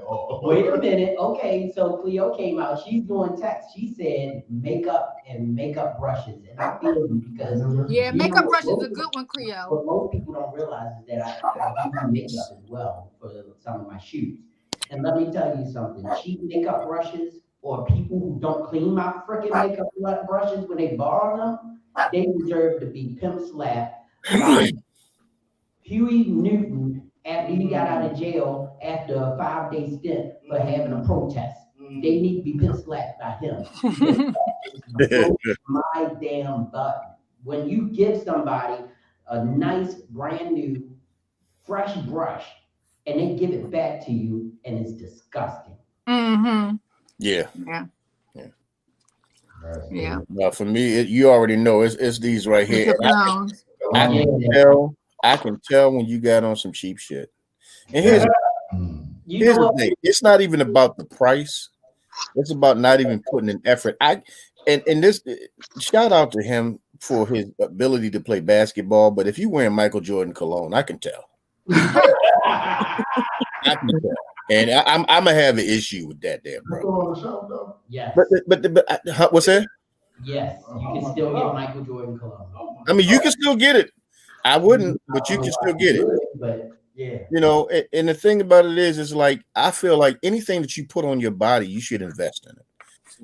Oh. Wait a minute. Okay, so Cleo came out. She's doing text. She said makeup and makeup brushes, and I feel you because Yeah, you makeup know, brush is a good one, Cleo. what most people don't realize is that I do makeup as well for some of my shoots. And let me tell you something, cheap makeup brushes or people who don't clean my freaking makeup brushes when they borrow them, they deserve to be pimp slapped by Huey Newton after he got out of jail after a 5-day stint for having a protest. They need to be pimp slapped by him. Broke my damn button. When you give somebody a nice, brand new, fresh brush and they give it back to you and it's disgusting. Mm-hmm. Yeah. Yeah. That's Yeah. Now for me, you already know it's these right here. And I can tell when you got on some cheap shit. And here's the thing: it's not even about the price. It's about not even putting an effort. And this shout out to him for his ability to play basketball. But if you wearing Michael Jordan cologne, I can tell. I can tell. And I'm gonna have an issue with that, damn bro. Yes. But what's that? Yes, you can still get Michael Jordan cologne. I mean, you can still get it. I wouldn't, but you can still get it. But yeah, you know, and the thing about it is like I feel like anything that you put on your body, you should invest in it.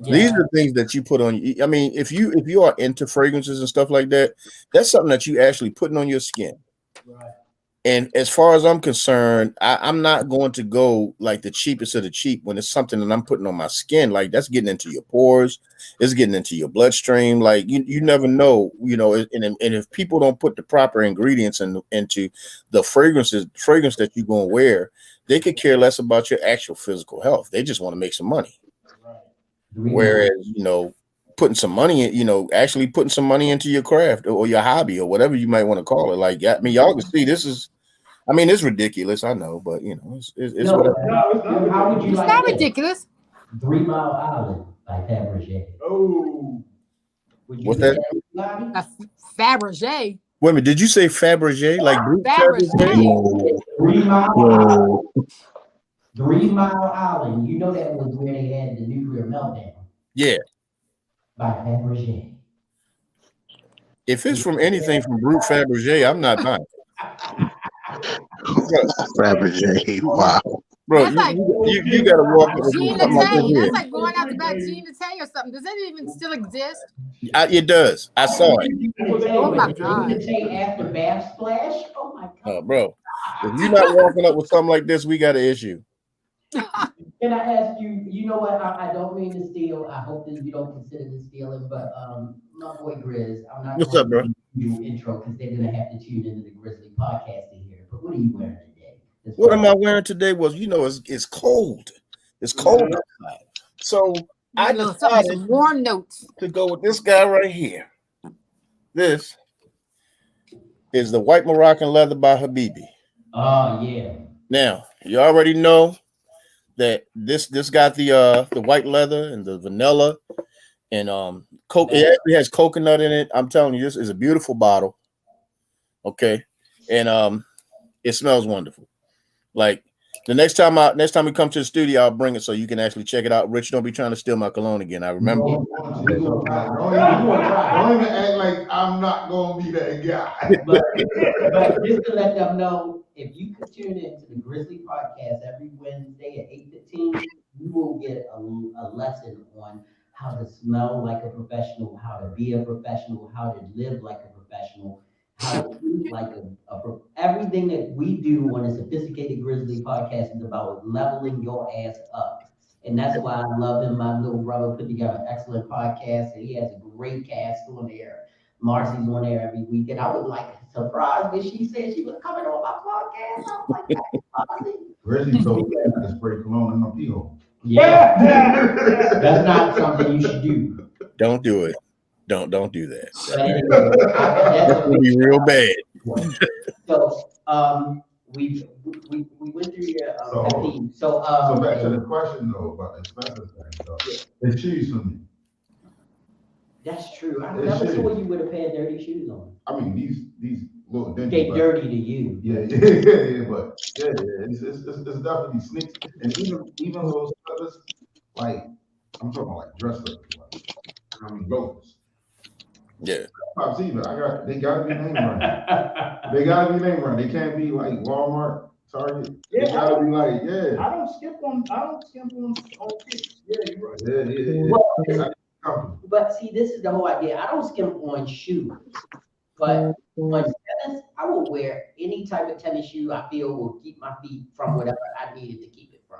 Yeah. These are things that you put on. I mean, if you are into fragrances and stuff like that, that's something that you actually putting on your skin. Right. And as far as I'm concerned, I'm not going to go like the cheapest of the cheap when it's something that I'm putting on my skin. Like that's getting into your pores, it's getting into your bloodstream. Like you never know, you know. And if people don't put the proper ingredients into the fragrance that you're gonna wear, they could care less about your actual physical health. They just want to make some money. Right. Whereas, you know, putting some money in, you know, actually putting some money into your craft or your hobby or whatever you might want to call it. Like, I mean, y'all can see this is. I mean, it's ridiculous, I know, but you know, it's no, whatever. No, how would you it's like not this? ridiculous. 3 Mile Island by Fabergé. Oh, What's that? Fabergé. Wait a minute, did you say Fabergé? Like Fabergé? 3 Mile Island. 3 Mile Island. You know that was where they had the nuclear meltdown. Yeah. By Fabergé. If it's from anything from Brute Fabergé, I'm not buying. Fabergé, wow. Bro, you gotta walk up with Gina something like Tay. this. That's like going out to buy Gina Tay or something. Does that even still exist? It does. I saw it. Oh my God. Gina Tay after Bath Splash? Oh my God. Bro, if you're not walking up with something like this, we got an issue. Can I ask you, you know what, I don't mean to steal, I hope that you don't consider this stealing, but my boy Grizz, I'm not What's up, bro? do intro because they're gonna have to tune into the Grizzly podcast to hear. But what are you wearing today? What am I wearing today was, you know, it's cold. It's cold outside. So I decided some warm notes to go with this guy right here. This is the white Moroccan leather by Habibi. Oh yeah. Now you already know that this got the white leather and the vanilla and coke. It actually has coconut in it. I'm telling you, this is a beautiful bottle. Okay, and it smells wonderful. Like the next time we come to the studio, I'll bring it so you can actually check it out. Rich, don't be trying to steal my cologne again. I remember. Don't even act like I'm not gonna be that guy. But just to let them know, if you could tune into the Grizzly podcast every Wednesday at 8:15, you will get a lesson on how to smell like a professional, how to be a professional, how to live like a professional, how to eat like everything that we do on a Sophisticated Grizzly podcast is about leveling your ass up. And that's why I love him. My little brother put together an excellent podcast, and he has a great cast on there. Marcy's on there every week, and I was like surprised when she said she was coming on my podcast. I was like, Marcy. Grizzly told me I can spray cologne in my pee hole. Yeah, that's not something you should do. Don't do it. Don't do that. But anyway, that's gonna be real bad. So we went through your so back to the question though about the expensive thing. So it's cheese for me. That's true. I It never should. saw you with a pair of dirty shoes on. I mean, these little dingy. They but- dirty to you. Yeah, but it's definitely sneaks, and even those slippers, like I'm talking about like dress slippers, like, I mean loafers. Yeah. Pops even they gotta be name brand. They gotta be name brand. They can't be like Walmart, Target. They gotta be like I don't skip on kicks. Yeah, you're right. Yeah. But see, this is the whole idea. I don't skimp on shoes, but on tennis, I will wear any type of tennis shoe I feel will keep my feet from whatever I needed to keep it from.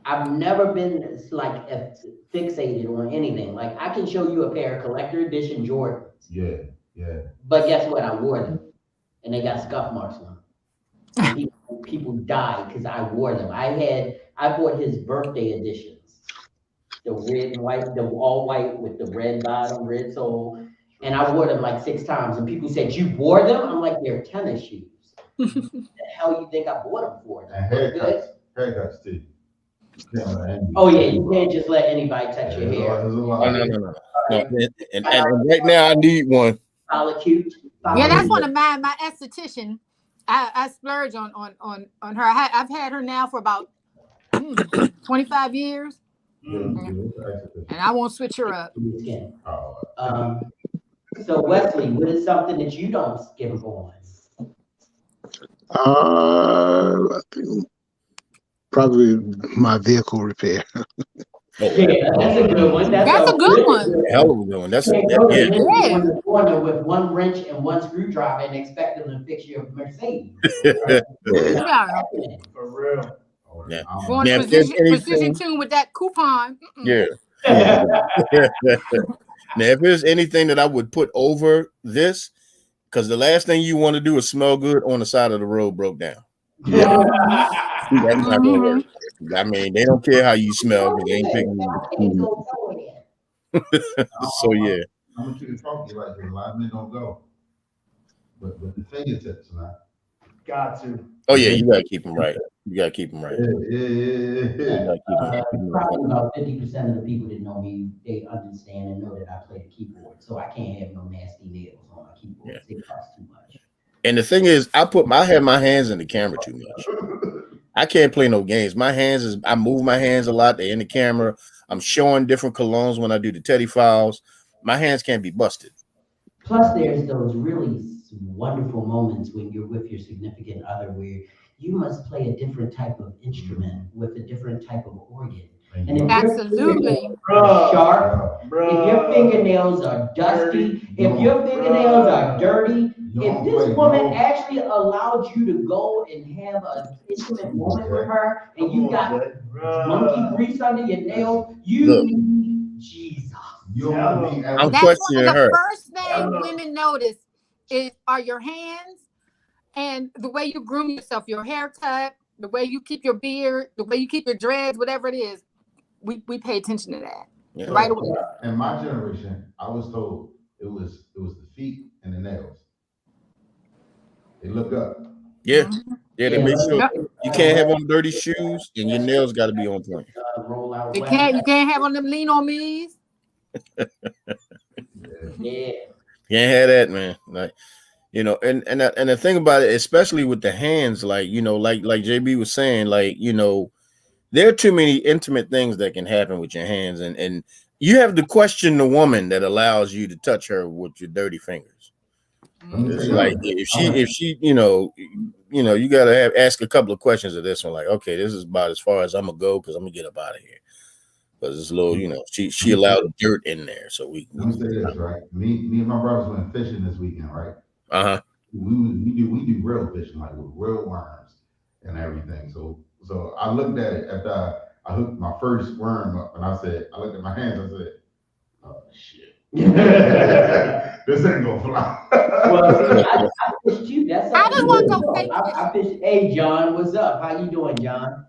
I've never been like fixated on anything. Like I can show you a pair of collector edition Jordans. Yeah. But guess what? I wore them, and they got scuff marks on them. And people died because I wore them. I bought his birthday editions, the red and white, the all white with the red bottom, red sole, and I wore them like 6 times. And people said, "You wore them?" I'm like, "They're tennis shoes." The hell you think I bought them for? And haircuts too. Oh yeah, you can't just let anybody touch your hair. Oh, no. And right now I need one. Cute. Yeah, that's one of mine. My esthetician, I splurge on her. I've had her now for about 25 years, and I won't switch her up. So Wesley, what is something that you don't skip on? I think probably my vehicle repair. Yeah, that's a good one. That's a good one. Hell of a good one. That's yeah. Yeah. The corner with one wrench and one screwdriver and expect them to fix your Mercedes. Yeah. For real. Yeah. Going Now, to if there's precision tune with that coupon. Yeah. Now, if there's anything that I would put over this, because the last thing you want to do is smell good on the side of the road broke down. Yeah. That's not gonna work. I mean, they don't care how you smell. They ain't picking you. So yeah. I'm gonna keep it funky like this. A lot of men don't go. But the fingertips, man. Got to. Oh yeah, you gotta keep them right. You gotta keep them right. Yeah. Probably about 50% of the people that know me, they understand and know that I play the keyboard, so I can't have no nasty nails on my keyboard. Yeah. They cost too much. And the thing is, I have my hands in the camera too much. I can't play no games. I move my hands a lot. They're in the camera. I'm showing different colognes when I do the Teddy files. My hands can't be busted. Plus, there's those really wonderful moments when you're with your significant other where you must play a different type of instrument with a different type of organ. And if Absolutely. Sharp, if your fingernails are dusty, if your fingernails are dirty, if this woman actually allowed you to go and have an intimate moment with her and you got monkey grease under your nail, you need Jesus. I'm That's questioning one of the her. first thing women notice are your hands and the way you groom yourself, your haircut, the way you keep your beard, the way you keep your dreads, whatever it is. We pay attention to that right away. In my generation, I was told it was the feet and the nails. They look up. Yeah. Yeah, they make sure you can't have on dirty shoes and your nails got to be on point. Roll You can't have on them lean on me's. Yeah. Can't have that, man. Like, and the thing about it, especially with the hands, like, like JB was saying, like, there are too many intimate things that can happen with your hands, and you have to question the woman that allows you to touch her with your dirty fingers. It's like if she, you gotta ask a couple of questions of this one, like, okay, this is about as far as I'm gonna go because I'm gonna get up out of here. Because it's a little, she allowed dirt in there, so we. Let me say this, right? Me and my brothers went fishing this weekend, right? We do real fishing, like with real worms and everything. So I looked at it after I hooked my first worm up, and I looked at my hands. I said, "Oh shit, this ain't gonna fly." Well, I fished you. That's I just want to go fake I fished. Hey, John, what's up? How you doing, John?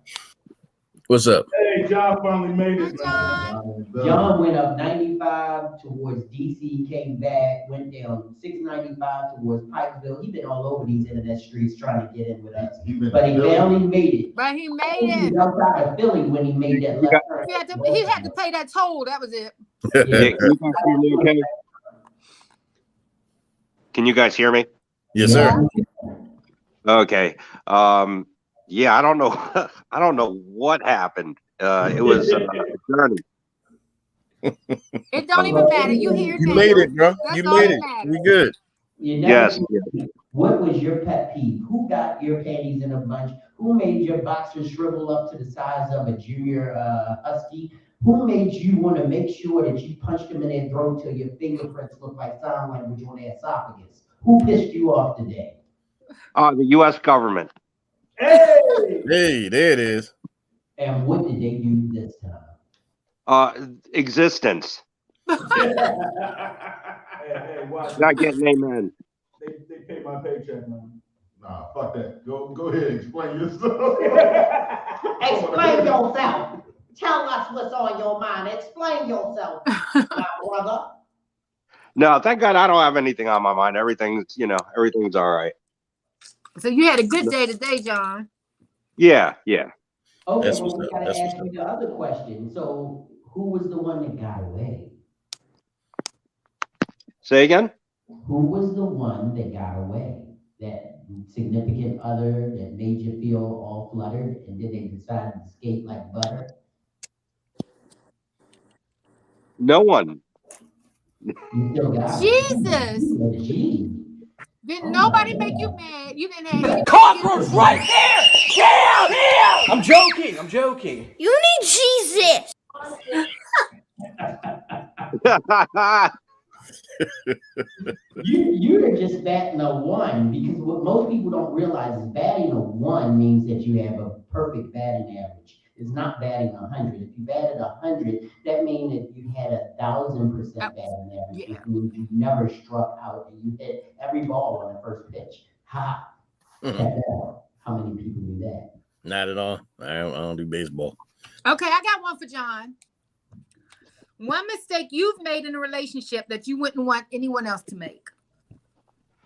What's up? Hey, John finally made it, Hi, man. John went up 95 towards DC, came back, went down 695 towards Pikeville. He's been all over these internet streets trying to get in with us, but he barely made it. But he made He it. was outside of Philly when he made that left turn. He had to pay that toll. That was it. Yeah, can you guys hear me okay? Can you guys hear me? Yes, sir. Okay. Yeah, I don't know. I don't know what happened. It was a journey. It don't even matter. You here You now. made it, bro. That's You all made that it. matters. We good. You never Yes. told me, what was your pet peeve? Who got your panties in a bunch? Who made your boxers shrivel up to the size of a junior husky? Who made you want to make sure that you punched them in their throat till your fingerprints look like sign language on their esophagus? Who pissed you off today? The U.S. government. Hey! Hey, there it is. And what did they do this time? Existence. Hey, watch. Not getting amen. They pay my paycheck, man. Nah, fuck that. Go ahead and explain yourself. Explain yourself. Tell us what's on your mind. Explain yourself, my brother. No, thank God I don't have anything on my mind. Everything's all right. So you had a good day today, John. Yeah. Okay, That's well, what's we up. gotta That's ask what's you the other question. So, who was the one that got away? Say again? Who was the one that got away? That significant other that made you feel all fluttered, and then they decided to skate like butter? No one. You still got Jesus. it. Gee. Didn't Oh nobody my make you God. mad? You didn't have anybody. Cockroach right here! Get out here! I'm joking. I'm joking. You need Jesus. You're just batting a one, because what most people don't realize is batting a one means that you have a perfect batting average. It's not batting 100. If you batted 100, that means that you had 1,000% batting average, which means you never struck out and you hit every ball on the first pitch. Ha! Mhm. How many people do that? Not at all. I don't do baseball. Okay, I got one for John. One mistake you've made in a relationship that you wouldn't want anyone else to make.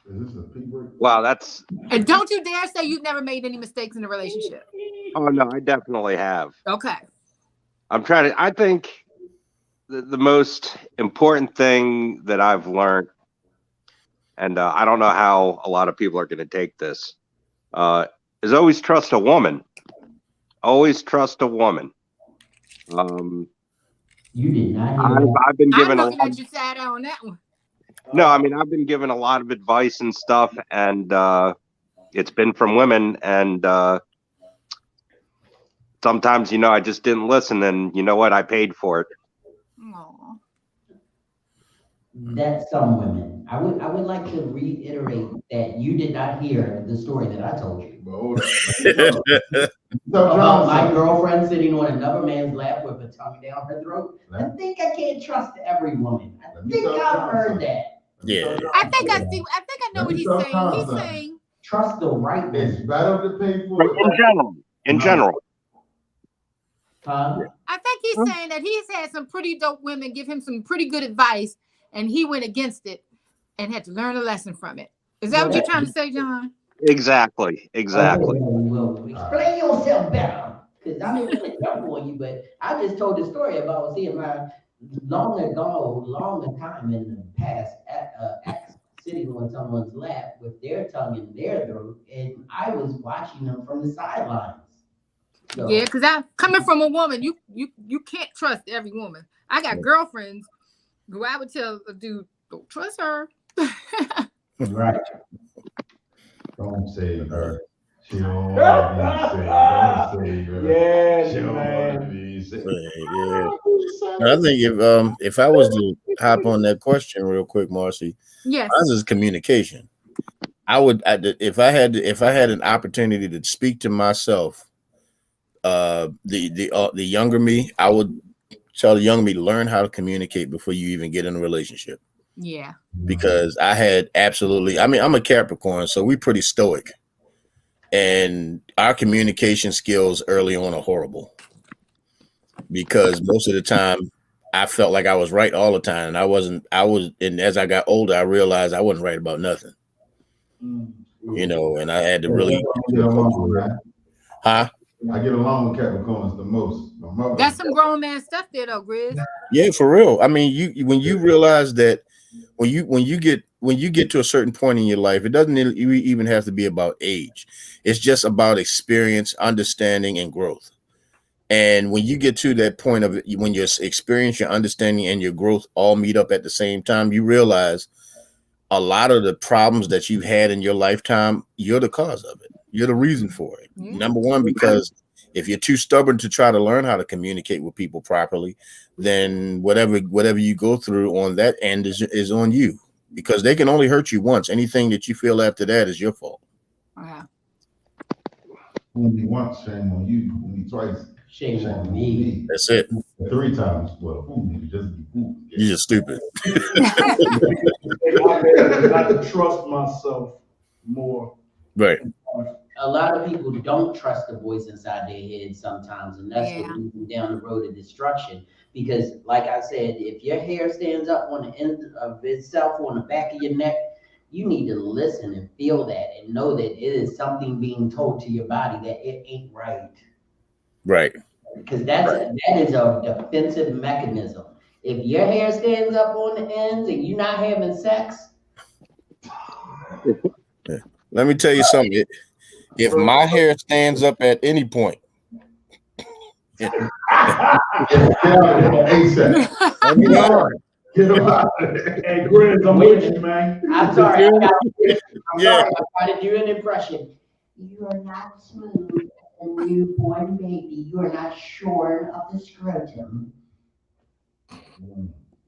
Is this a pee break? Wow, that's. And don't you dare say you've never made any mistakes in a relationship. Oh no, I definitely have. Okay. I think the most important thing that I've learned, and I don't know how a lot of people are going to take this, is always trust a woman. Always trust a woman. You did not hear that. I've been I'm given looking at you side eye on that one. No, I mean, I've been given a lot of advice and stuff, and it's been from women, and sometimes, I just didn't listen, and you know what? I paid for it. Aw. That's some women. I would like to reiterate that you did not hear the story that I told you. But hold up. About my girlfriend sitting on another man's lap with a tongue down her throat. I think I can't trust every woman. I think I've heard that. Yeah. I think I know what he's saying. He's saying Trust the right It's woman. better to pay for it. In general. Huh? I think he's saying that he's had some pretty dope women give him some pretty good advice, and he went against it and had to learn a lesson from it. Is that what you're trying to say, John? Exactly. Okay, well, explain yourself better. Because I didn't want to jump on you, but I just told the story about seeing my long time in the past ex sitting on someone's lap with their tongue in their throat, and I was watching them from the sidelines. So, Yeah, because I'm coming from a woman. You can't trust every woman. I got girlfriends who I would tell a dude, don't trust her. right. Don't save her. She don't want to be saved. Don't save her. Yeah, She don't man. want to be saved. Yeah. I think if I was to hop on that question real quick, Marcy, Yes. mine is communication. If I had an opportunity to speak to myself, the younger me, I would tell the younger me to learn how to communicate before you even get in a relationship. Yeah. Because I had I'm a Capricorn, so we're pretty stoic. And our communication skills early on are horrible. Because most of the time I felt like I was right all the time. And as I got older, I realized I wasn't right about nothing. And I had to really Huh? I get along with Capricorns the most. My mother. That's some grown man stuff there, though, Grizz. Yeah, for real. I mean, when you realize that when you get to a certain point in your life, it doesn't even have to be about age. It's just about experience, understanding, and growth. And when you get to that point of when your experience, your understanding, and your growth all meet up at the same time, you realize a lot of the problems that you had in your lifetime, you're the cause of it. You're the reason for it. Yeah. Number one, because if you're too stubborn to try to learn how to communicate with people properly, then whatever you go through on that end is on you, because they can only hurt you once. Anything that you feel after that is your fault. Wow. Fool me once, shame on you. Fool me twice, Shame on me. That's it. 3 times, well, fool me, just be fooled. You're just stupid. I got to trust myself more. Right. A lot of people don't trust the voice inside their head sometimes, and that's what leads them down the road of destruction. Because, like I said, if your hair stands up on the end of itself on the back of your neck, you need to listen and feel that and know that it is something being told to your body that it ain't right. Right. Because that is a defensive mechanism. If your hair stands up on the ends and you're not having sex, let me tell you something. If my hair stands up at any point, Get out of here, ASAP. let me know. Get him out of there. Hey, Grizz, I'm with you, man. I'm sorry. I'm Yeah. sorry. I tried to do an impression. You are not smooth as a newborn baby. You are not shorn of the scrotum.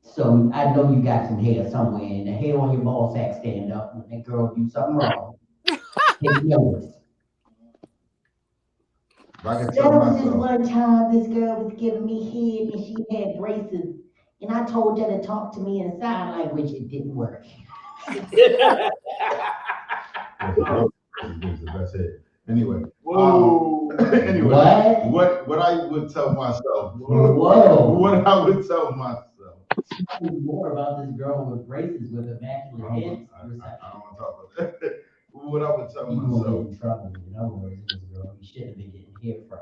So I know you got some hair somewhere, and the hair on your ball sack stand up when that girl do something wrong. Take notice. There was this one time this girl was giving me head and she had braces, and I told her to talk to me in sign language. It didn't work. That's it. Anyway. Whoa. Anyway. What I would tell myself. Whoa. What I would tell myself. More about this girl with braces with immaculate heads. I don't want to talk about that. What I would tell You myself. gonna get in trouble. In other words, this girl you should have been getting hair from.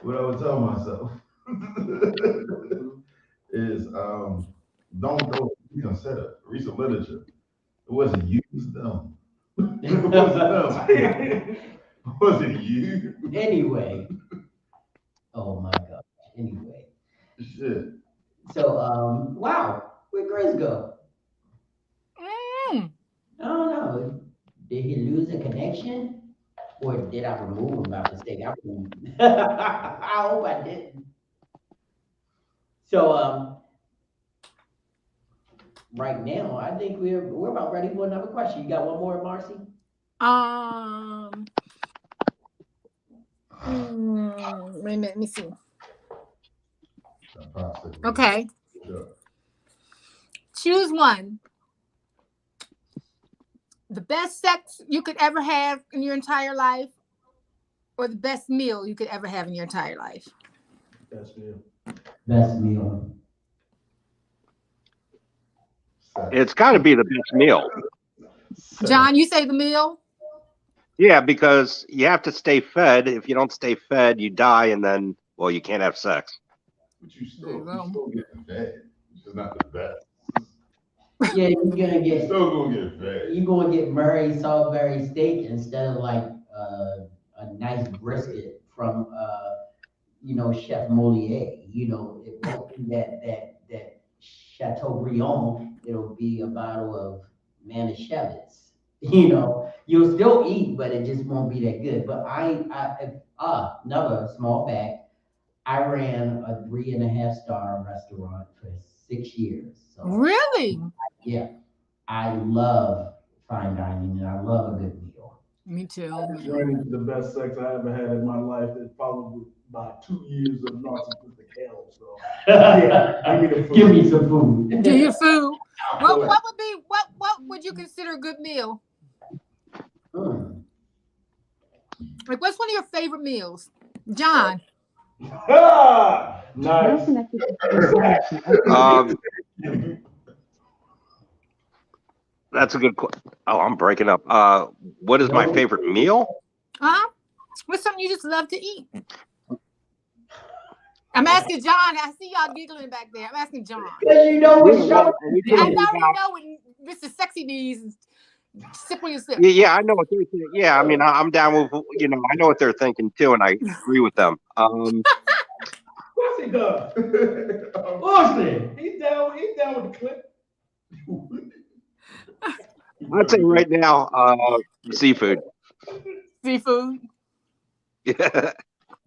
What I would tell myself is don't reconsider. Read some literature. It wasn't you, it was them. It wasn't them. It wasn't you. Anyway. Oh my gosh. Anyway. Shit. So wow, where'd Grizz go? I don't know. Did he lose a connection? Or did I remove him by mistake? I hope I didn't. So right now, I think we're about ready for another question. You got one more, Marcy? Wait a minute, let me see. Okay. Choose one. The best sex you could ever have in your entire life, or the best meal you could ever have in your entire life? Best meal. Best meal. It's got to be the best meal. John, you say the meal? Yeah, because you have to stay fed. If you don't stay fed, you die, and then, well, you can't have sex. But you still getting fed. It's just not the best. Yeah, you're gonna get. Still gonna get fed. You're gonna get Murray Salisbury steak instead of like a nice brisket from Chef Moliere. It won't be that Chateaubriand. It'll be a bottle of Manischewitz. You'll still eat, but it just won't be that good. But another small fact. I ran a 3.5-star restaurant for 6 years. So, really? Yeah. I love fine dining and I love a good meal. Me too. Running the best sex I ever had in my life is followed by 2 years of narcissistic hell. So yeah, give me some food. Give you food. What would you consider a good meal? Like, what's one of your favorite meals? John. Nice. That's a good question. Oh, I'm breaking up. What is my favorite meal? Huh? What's something you just love to eat? I'm asking John. I see y'all giggling back there. I'm asking John. Because you know what show. I already know what Mr. Sexy needs. Sip on your sip. Yeah, I know what they're thinking. Yeah, I mean, I'm down with, I know what they're thinking too, and I agree with them. Of course he does. Posse, he's down with the clip. I'd say right now, seafood. Seafood. Yeah.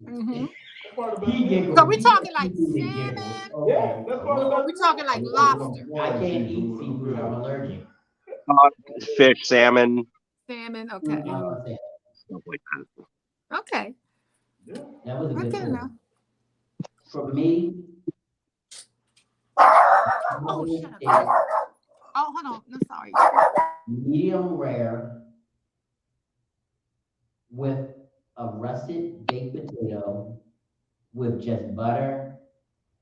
Mm-hmm. So So we're talking like salmon. Yeah, that's part of We're talking like lobster. I can't eat seafood. I'm allergic. Fish, salmon. Salmon. Okay. Stuff like that. Okay. That was a good Okay one. now. For me, Oh, shut up. Oh, hold on. No, sorry. medium rare with a russet baked potato with just butter,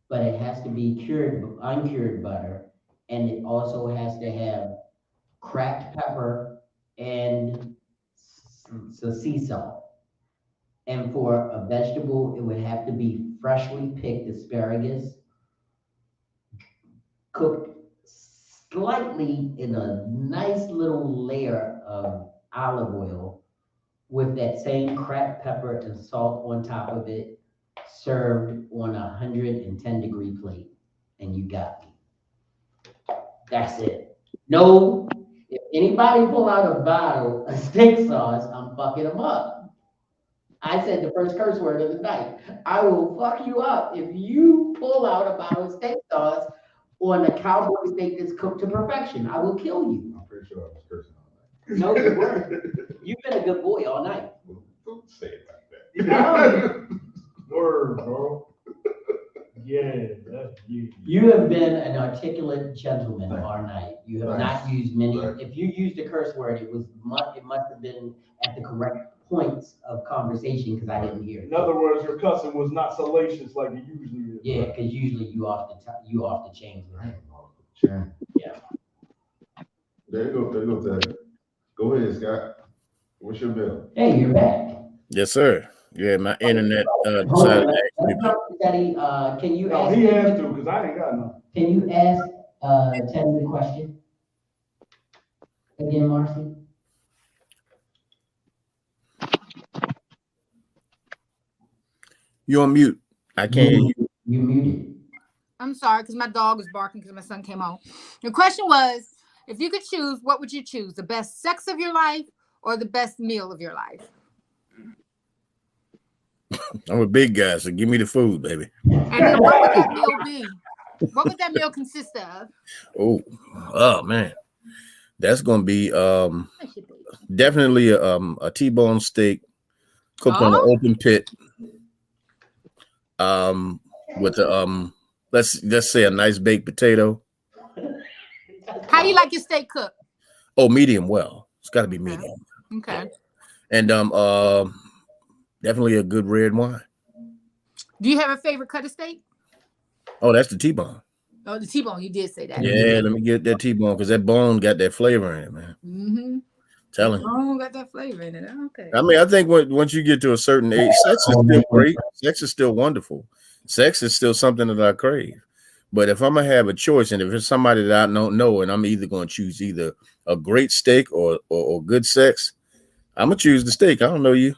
but it has to be uncured butter, and it also has to have cracked pepper and some sea salt. And for a vegetable, it would have to be freshly picked asparagus, cooked slightly in a nice little layer of olive oil with that same cracked pepper and salt on top of it, served on a 110-degree plate. And you got me. That's it. No, if anybody pull out a bottle of steak sauce, I'm fucking them up. I said the first curse word of the night. I will fuck you up if you pull out a bottle of steak sauce on a cowboy steak that's cooked to perfection. I will kill you. I'm pretty sure I was cursing all night. No, you weren't. You've been a good boy all night. Don't say it like that. Word, bro. Yeah, that's you. You have been an articulate gentleman all night. You have Thanks. not used many. Thanks. If you used a curse word, it must have been at the correct points of conversation because I didn't hear it. In other words, your cussing was not salacious like it usually is. Yeah, because usually you off the chain. Chan. Yeah. There you go, Ted. Go ahead, Scott. What's your bill? Hey, you're back. Yes, sir. Yeah, my internet Hold decided on, to ask me. Teddy, can you No, ask? he has to, because I ain't got none. Can you ask Teddy the question again, Marcy? You on mute. I can't hear you. You muted. I'm sorry, because my dog was barking because my son came home. The question was, if you could choose, what would you choose? The best sex of your life or the best meal of your life? I'm a big guy, so give me the food, baby. And then what would that meal be? What would that meal consist of? Oh man. That's gonna be definitely a T-bone steak cooked on an open pit. With a let's say a nice baked potato. How do you like your steak cooked? Oh, medium well. It's gotta be medium. Okay. And definitely a good red wine. Do you have a favorite cut of steak? Oh, that's the T-bone. Oh, the T-bone. You did say that. Yeah, let me get that T-bone because that bone got that flavor in it, man. Mm-hmm. Telling you. Oh, got that flavor in it. Okay. I mean, I think once you get to a certain age, sex is still great. Sex is still wonderful. Sex is still something that I crave. But if I'm gonna have a choice, and if it's somebody that I don't know, and I'm either gonna choose either a great steak or good sex, I'm gonna choose the steak. I don't know you.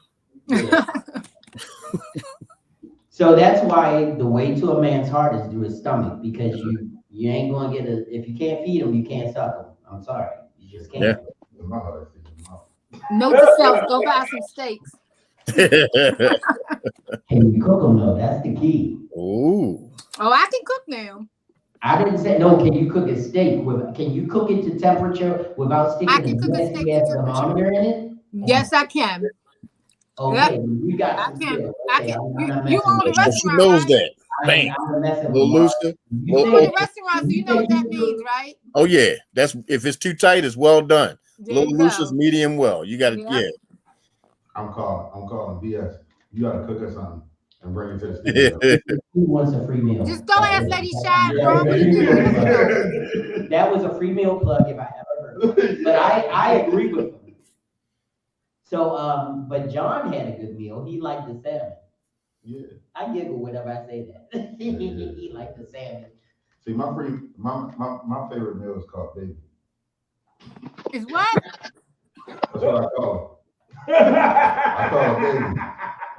Yeah. So that's why the way to a man's heart is through his stomach, because you ain't gonna get if you can't feed him, you can't suck him. I'm sorry, you just can't. Yeah. My heart is in my mouth. Note to self: go buy some steaks. Can you cook them though? That's the key. Ooh. Oh, I can cook now. I didn't say no. Can you cook a steak can you cook it to temperature without sticking I can cook a steak to thermometer in it? Yes, I can. Okay, Yep. you got I some can. skill. I Okay, can. I'm not You messing own a with She restaurant, knows right? that. Bam. I'm messing Little with looser. You own a restaurant, so you know what that means, right? Oh yeah, that's if it's too tight, it's well done. There Little you loose is go. medium well. You got to Yeah. I'm calling BS. You gotta cook us something and bring it to the studio. Who wants a free meal? Just go ask Lady Shy, bro. What you doing? That was a free meal plug if I ever heard one. But I agree with them. So, but John had a good meal. He liked the salmon. Yeah. I giggle whenever I say that. He liked the salmon. See, my favorite meal is called baby. Is what? That's what I call it. I call it baby.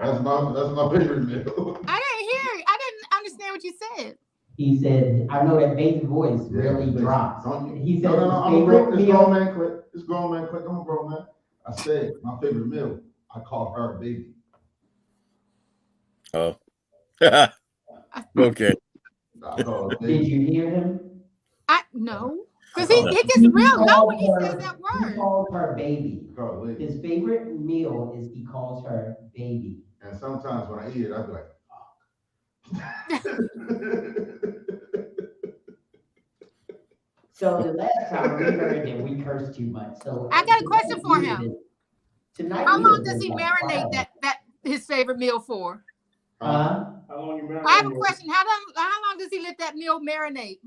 That's my favorite meal. I didn't hear it. I didn't understand what you said. He said, I know that baby voice really listen, drops. He said, no, I'm a favorite it's meal. grown man quick. It's grown man quick. I'm a grown man. I said my favorite meal. I call her baby. Oh. Okay. I call her Did baby. you hear him? No. Because he gets real low when he says that He word. calls her baby. I call her baby. His favorite meal is he calls her baby. And sometimes when I eat it, I be like, So the last time we heard that we cursed too much. So I got a question for him. Tonight, How long does he marinate that his favorite meal for? How long you marinate? I have a question. How long does he let that meal marinate?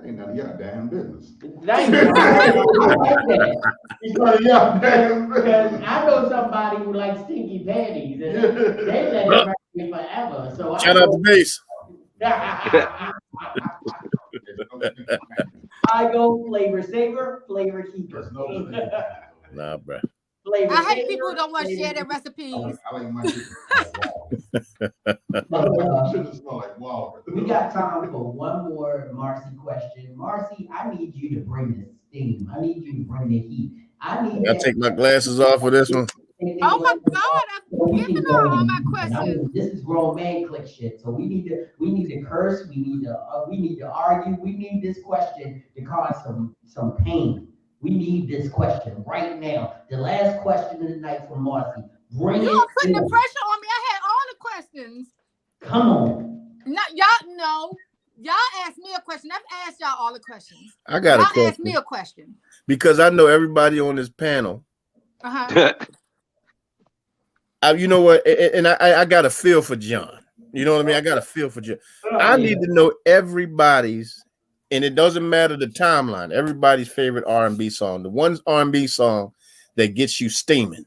ain't none of y'all damn business. Thank you. I like that. It's none of y'all damn Because business. I know somebody who likes stinky panties, and they let it marinate forever. So Shout out to Base. I go flavor saver, flavor keeper. Nah, bro. Flavor I hate saver, people who don't want to share their I recipes. like my chicken. Should smell like water. We got time for one more Marcy question. Marcy, I need you to bring the steam. I need you to bring the heat. I need I take my glasses off for this one. Oh my God, I've given her all my questions. This is grown man click shit. So we need to curse. We need to argue. We need this question to cause some pain. We need this question right now. The last question of the night from Marcy. Bring You it. are putting the pressure on me. I had all the questions. Come on. Not y'all know. Y'all asked me a question. I've asked y'all all the questions. I got a Y'all question. asked me a question. Because I know everybody on this panel. Uh-huh. You know what? And I got a feel for John. You know what I mean? I got a feel for John. I need to know everybody's, and it doesn't matter the timeline, everybody's favorite R&B song. The one R&B song that gets you steaming.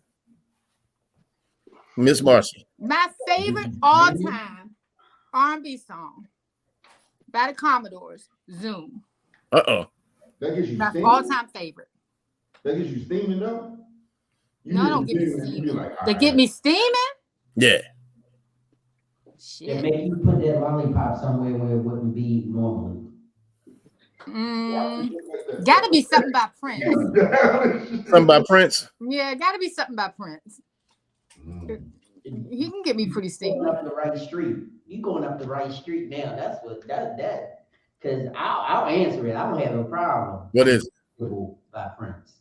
Miss Marcy. My favorite all-time R&B song by the Commodores, Zoom. Uh-oh. That gets you My steaming? all-time favorite. That gets you steaming though? No, don't get me steaming. Like, They get me steaming? Yeah. It make you put that lollipop somewhere where it wouldn't be normally. Gotta be something by Prince. Something by Prince? Yeah, gotta be something by Prince. He can get me pretty steamy. Going up the right street. You going up the right street now. That's what that. Because I'll answer it. I don't have no problem. What is it? By Prince.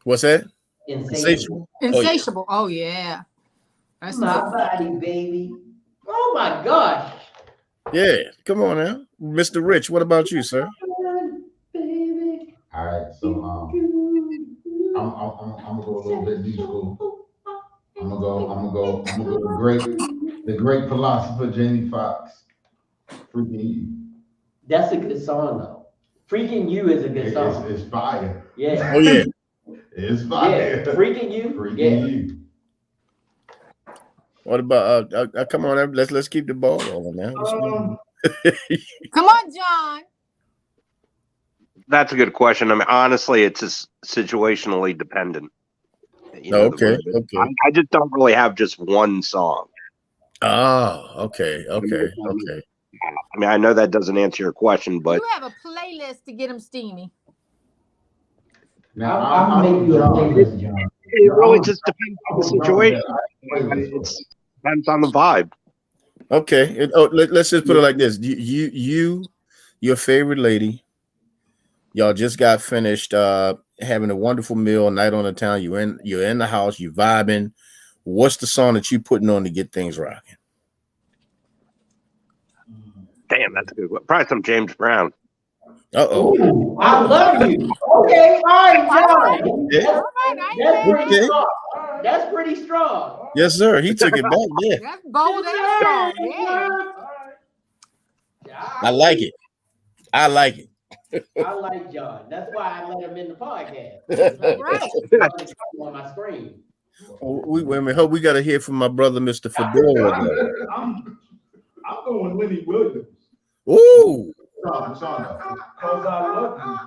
What's that? Insatiable. Insatiable. Oh yeah. That's my body, baby. Oh my gosh. Yeah, come on now. Mr. Rich, what about you, sir? All right, so I'm gonna go a little bit new school. I'm gonna go the great philosopher Jamie Foxx. Freaking You. That's a good song though. Freaking You is a good song. It's fire. Yeah. Oh yeah. It's fire. Yeah. Freaking You. Freaking You. What about come on, let's keep the ball rolling now. Come on, John. That's a good question. I mean, honestly, it's just situationally dependent. You know, okay. I just don't really have just one song. Oh, okay. I mean, I know that doesn't answer your question, but you have a playlist to get him steamy. Now, I'll make you a playlist, John. It really just depends on the situation. It depends on the vibe. Okay. Let's just put it like this. Your favorite lady, y'all just got finished having a wonderful meal, night on the town. You're in the house, you vibing. What's the song that you putting on to get things rocking? Damn, that's a good one. Probably some James Brown. Uh-oh. I love you. Okay, all right, John. That's pretty strong. That's pretty strong. Yes, sir. He took it back there. That's bold and strong. Yeah. I like it. I like John. That's why I let him in the podcast. It's like, Right. on my screen. Wait a minute. Hope we got to hear from my brother, Mr. Fedora. I'm going Lenny Williams. Ooh. Cause I love you.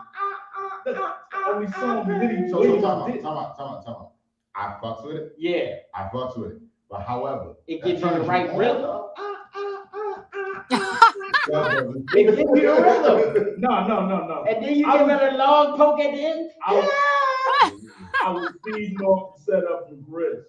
That's the only song Lenny So Williams time did. out. I fucks with it. Yeah. I fucks with it. But however, It gives you the right rhythm. rhythm. It gives you the rhythm. No. And then you give it a long poke at the end. I was feeding off the setup from Chris.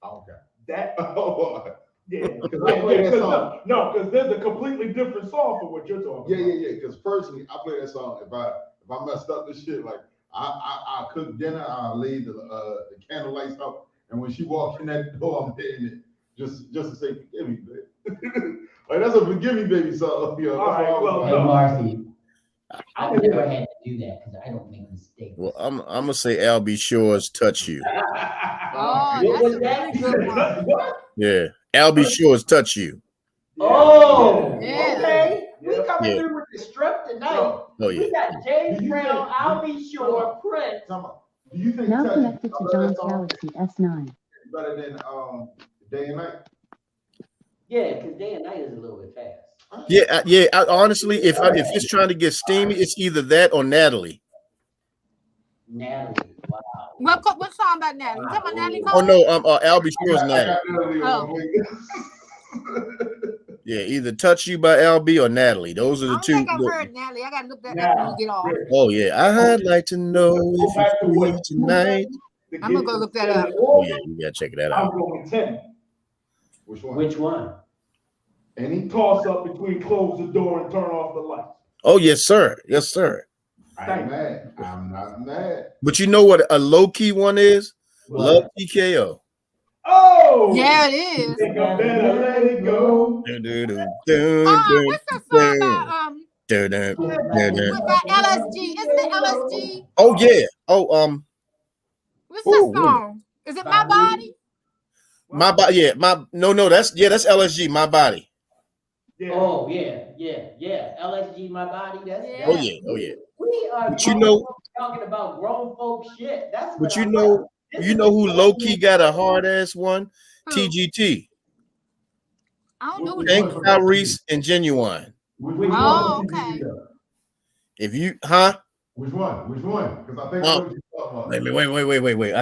Okay. That Oh, yeah. because I play that song. No, because there's a completely different song for what you're talking about. Yeah. Because personally, I play that song. If I messed up this shit, like I cook dinner, I laid the candle lights up, and when she walked in that door, I'm hitting it just to say forgive me, baby. Like that's a forgive me, baby song. You know, All right, well, Hey, Marcy, I never had to do that because I don't make mistakes. Well, I'm gonna say Albie Shores Touch You. Oh, What that's was a that? really good one. What? Yeah. Albie Shores Touch You. Oh, Yeah. okay. We Yeah. coming Yeah. through with the strip tonight. Oh yeah. We got James Do you Brown, think- Albie Shore, Prince. Do you think Now Touch connected You to John's Galaxy S9. better than Day and Night? Yeah, because Day and Night is a little bit fast. Yeah. Honestly, if it's trying to get steamy, it's either that or Natalie. Natalie, wow. What song about Natalie? You talking about Natalie Oh Cole? no, Albie Shores I Natalie. got Natalie on my way. Yeah, either Touch You by Albie or Natalie. Those are I the don't two. think I've heard Natalie. I gotta look that up when we get off. Oh yeah, I'd like to know if you're free tonight. I'm gonna go look that up. Oh yeah, you gotta check that I'm out. going 10. Which one? Which one? Any? Toss up between close the door and turn off the lights. Oh yes, sir. Yes, sir. I ain't mad. I'm not mad. But you know what a low key one is? What? Love TKO. Oh! Yeah, it is. Think I better let it go. What's that song about LSG? Isn't it LSG? Oh yeah. Oh What's Oh, that song? Is it My Body? my body. Yeah, that's LSG. My body. Yeah. Oh, yeah. LSG, my body. That's Yeah. Oh yeah. We are But you grown know- folks talking about grown folk shit. That's what But you I know, love. This you is know who the- low key got a hard ass one? Who? TGT. I don't know who Tank, that is. Tyrese, and Genuine. Which Oh, one? okay. If you, Which one? Because I think Oh. I know what you're talking about. wait.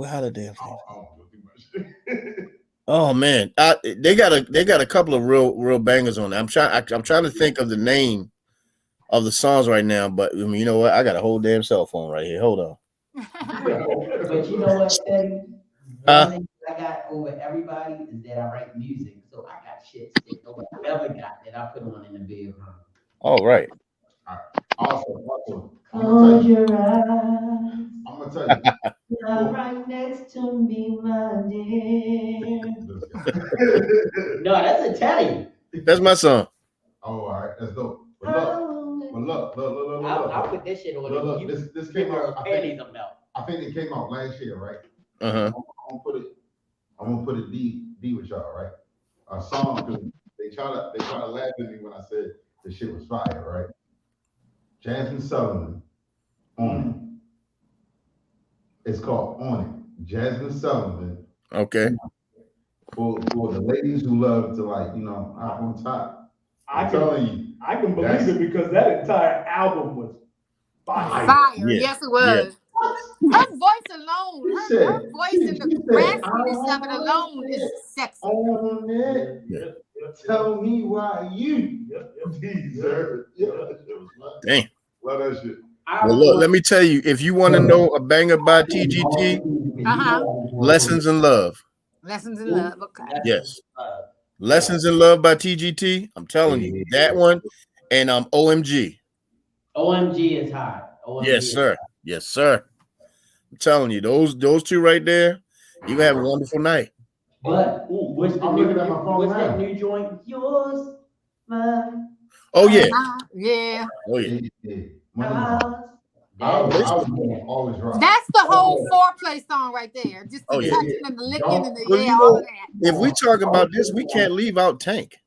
How the damn thing? I don't know too much. Oh man, they got a couple of real bangers on there. I'm trying to think of the name of the songs right now, but I mean, you know what? I got a whole damn cell phone right here. Hold on. But you know what, Teddy? Huh? One thing I got over everybody is that I write music. So I got shit that nobody ever got that I put on in the bedroom. All right. Also, Close your eyes. I'm gonna tell you. Not right next to me, my dear. This guy. No, that's a Teddy. That's my song. Oh, all right, that's dope. But look. I'll put this shit on. Look, You this give came her out. panties a melt. I think it came out last year, right? Uh-huh. I'm gonna put it D with y'all, right? A song, 'cause they try to laugh at me when I said the shit was fire, right? Jasmine Sullivan, On It. It's called On It. Jasmine Sullivan. Okay. For the ladies who love to, like, hop on top. I'm telling you. I can believe it because that entire album was fire. Fire. Yeah. Yes, it was. Her voice alone, her voice and the raspiness of it alone is sexy. On it. Yeah. Tell me why you. Deserve Dang. Love that shit. Well, look, let me tell you, if you want to know a banger by TGT, Lessons in Love. Lessons in Love. Okay. Yes. Lessons in Love by TGT. I'm telling you, that one. And OMG. OMG is hot. OMG Yes, is sir. hot. Yes, sir. I'm telling you, those two right there, you have a wonderful night. But what's the I'm new, looking at my phone what's now. that new joint? Yours, mine, Oh yeah. Yeah. Oh yeah. ours. Always right. That's the whole foreplay song right there. Just the Oh, yeah. touching and the licking and the Well, you all know, of that. If we talk about this, we can't leave out Tank.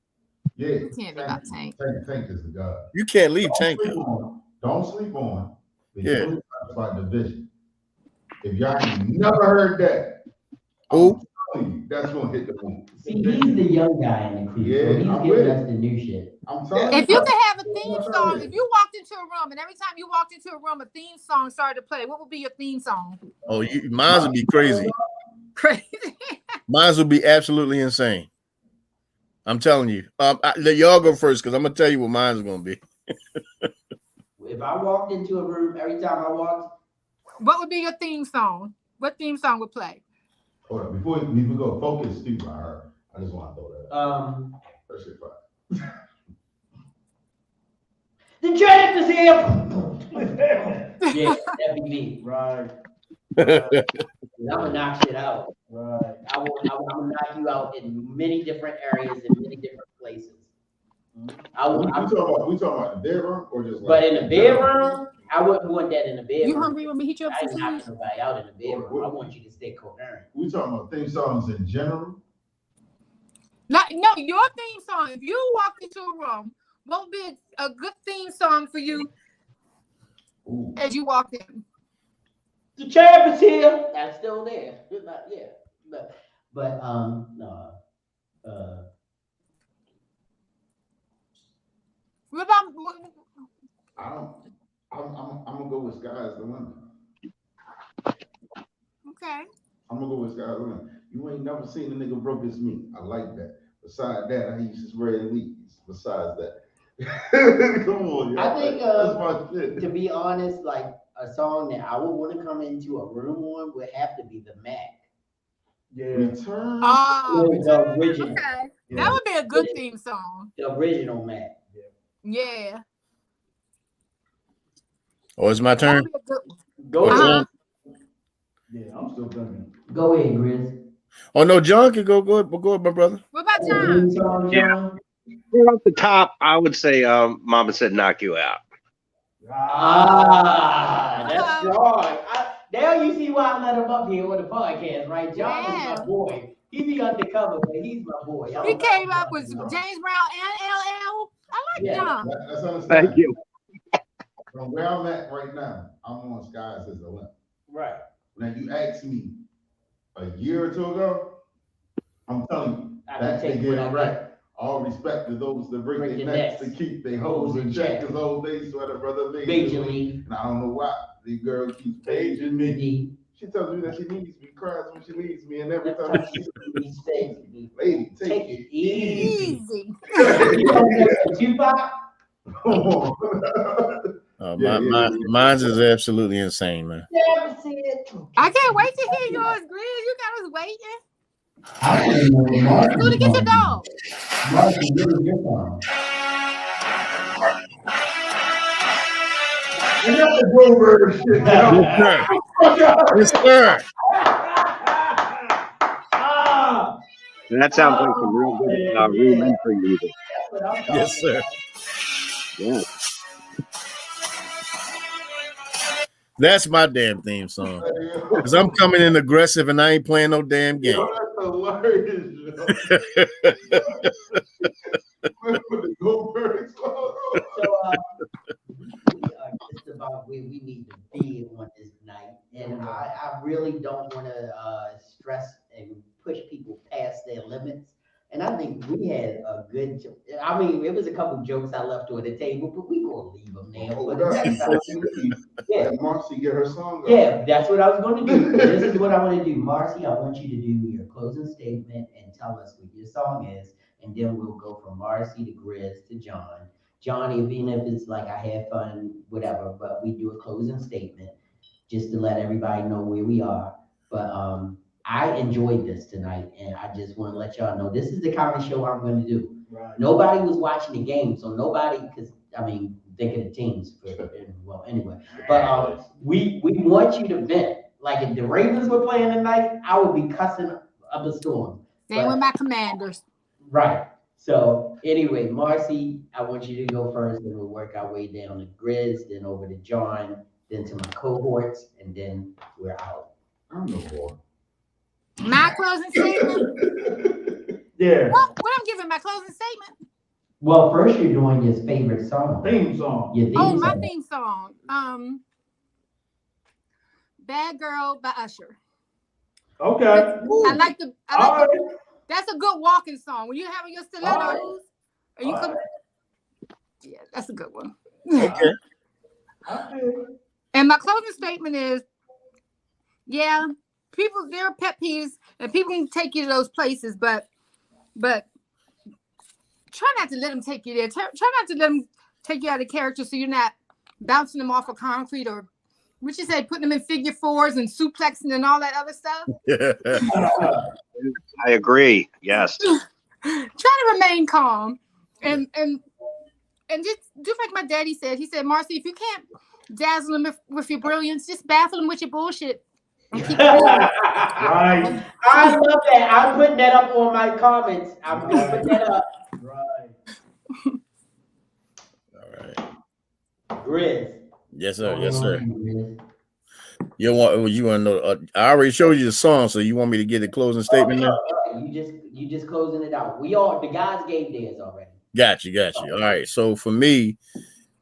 Yeah. You can't leave out Tank. Tank is the god. You can't leave Tank out. don't sleep on the Yeah. fully classified division. If y'all ain't never heard that, Who? I'm telling you, that's gonna hit the moon. See, he's the young guy in the crew, Yeah, so he's I'm giving with us the new shit. I'm telling you. If you could have a theme song, if you walked into a room and every time you walked into a room, a theme song started to play, what would be your theme song? Oh, mine would be crazy. Crazy. Mine would be absolutely insane. I'm telling you. Let y'all go first because I'm gonna tell you what mine's gonna be. If I walked into a room, every time I walked, what would be your theme song? What theme song would play? Hold on, before we go, focus too by her. I just want to throw that out. That shit fire. The draft is here. Yeah, that'd be me. Right. I'm gonna knock shit out. Right. I'm gonna knock you out in many different areas in many different places. We talking about the bedroom or just like? But in the bedroom, I wouldn't want that in the bedroom. You hungry when we hit you up I some ain't knocking food? nobody out in the bedroom. I want you to stay coherent. We talking about theme songs in general? No, your theme song. If you walked into a room, what would be a good theme song for you as you walked in? The champ is here. That's still there. Not yet. But no. What about? I'm gonna go with Sky's the Limit. Okay. I'm gonna go with Sky's the Limit. You ain't never seen a nigga broke his meat. I like that. Besides that, I used to spray leaves. Besides that. Come on, y'all. I think that's my shit. To be honest, like a song that I would want to come into a room on would have to be the Mac. Yeah. Return. The original. Okay. Yeah. That would be a good theme song. The original Mac. Yeah. Oh, it's my turn. Go ahead. Yeah, I'm still thinking. Go ahead, Grizz. Oh no, John can go. Go ahead, my brother. What about John? Yeah. Well, at the top, I would say Mama Said Knock You Out. That's strong. Now you see why I let him up here on the podcast, right? John is my boy. He be undercover, but he's my boy. He came up with James Brown and LL. I like John. That's understandable. Thank you. From where I'm at right now, I'm on Skies as a Limit. Right. Now you asked me a year or two ago, I'm telling you, that they get it right. All respect to those that break their necks to keep their hoes in check, because old days sweater brother Major League. And I don't know why the girl keeps paging me. She tells me that she needs me, cries when she leaves me, and every time she says, lady, take it easy. Mine's is absolutely insane, man. I can't wait to hear yours, Grizz. You got us waiting. Go to get your dog. Yes, sir. That sounds like some real good rudimentary music. Yes, sir. Yeah. That's my damn theme song. Because I'm coming in aggressive and I ain't playing no damn game. Yo, that's hilarious, Just about where we need to be on this night. And I really don't want to stress and push people past their limits. And I think we had a good, I mean, it was a couple jokes I left on the table, but we gonna leave them there. For the next time. Yeah, Marcy get her song up. Yeah, that's what I was going to do. This is what I want to do. Marcy, I want you to do your closing statement and tell us what your song is. And then we'll go from Marcy to Grizz to John. John, even if it's like I had fun, whatever, but we do a closing statement just to let everybody know where we are. But I enjoyed this tonight, and I just want to let y'all know this is the kind of show I'm going to do. Right. Nobody was watching the game, so nobody, because I mean, think of the teams. Well, anyway, but we want you to vent. Like if the Ravens were playing tonight, I would be cussing up a storm. Same with my Commanders. Right. So anyway, Marcy, I want you to go first, and we'll work our way down to Grizz, then over to John, then to my cohorts, and then we're out. I'm no boy. My closing statement? Yeah. What I'm giving my closing statement? Well, first you're doing his favorite song. Theme song. Your Oh, theme my song. theme song. Bad Girl by Usher. Okay. I like All right. that's a good walking song. When you're having your stilettos, All and you All come. right. Yeah, that's a good one. Okay. And my closing statement is, yeah, people, there are pet peeves, and people can take you to those places, but try not to let them take you there. Try not to let them take you out of character, so you're not bouncing them off of concrete, or what you say, putting them in figure fours and suplexing and all that other stuff. I agree. Yes. Try to remain calm and just do like my daddy said. He said, Marcy, if you can't dazzle them with your brilliance, just baffle them with your bullshit. And keep it moving. Right. I love that. I'm putting that up on my comments. I'm gonna put that up. Right. All right. Grizz. Yes, sir. Going Yes, on sir. you, Grizz. You want to know? I already showed you the song, so you want me to get the closing statement now? You just closing it out. The guys gave theirs already. Got you. All right. So for me,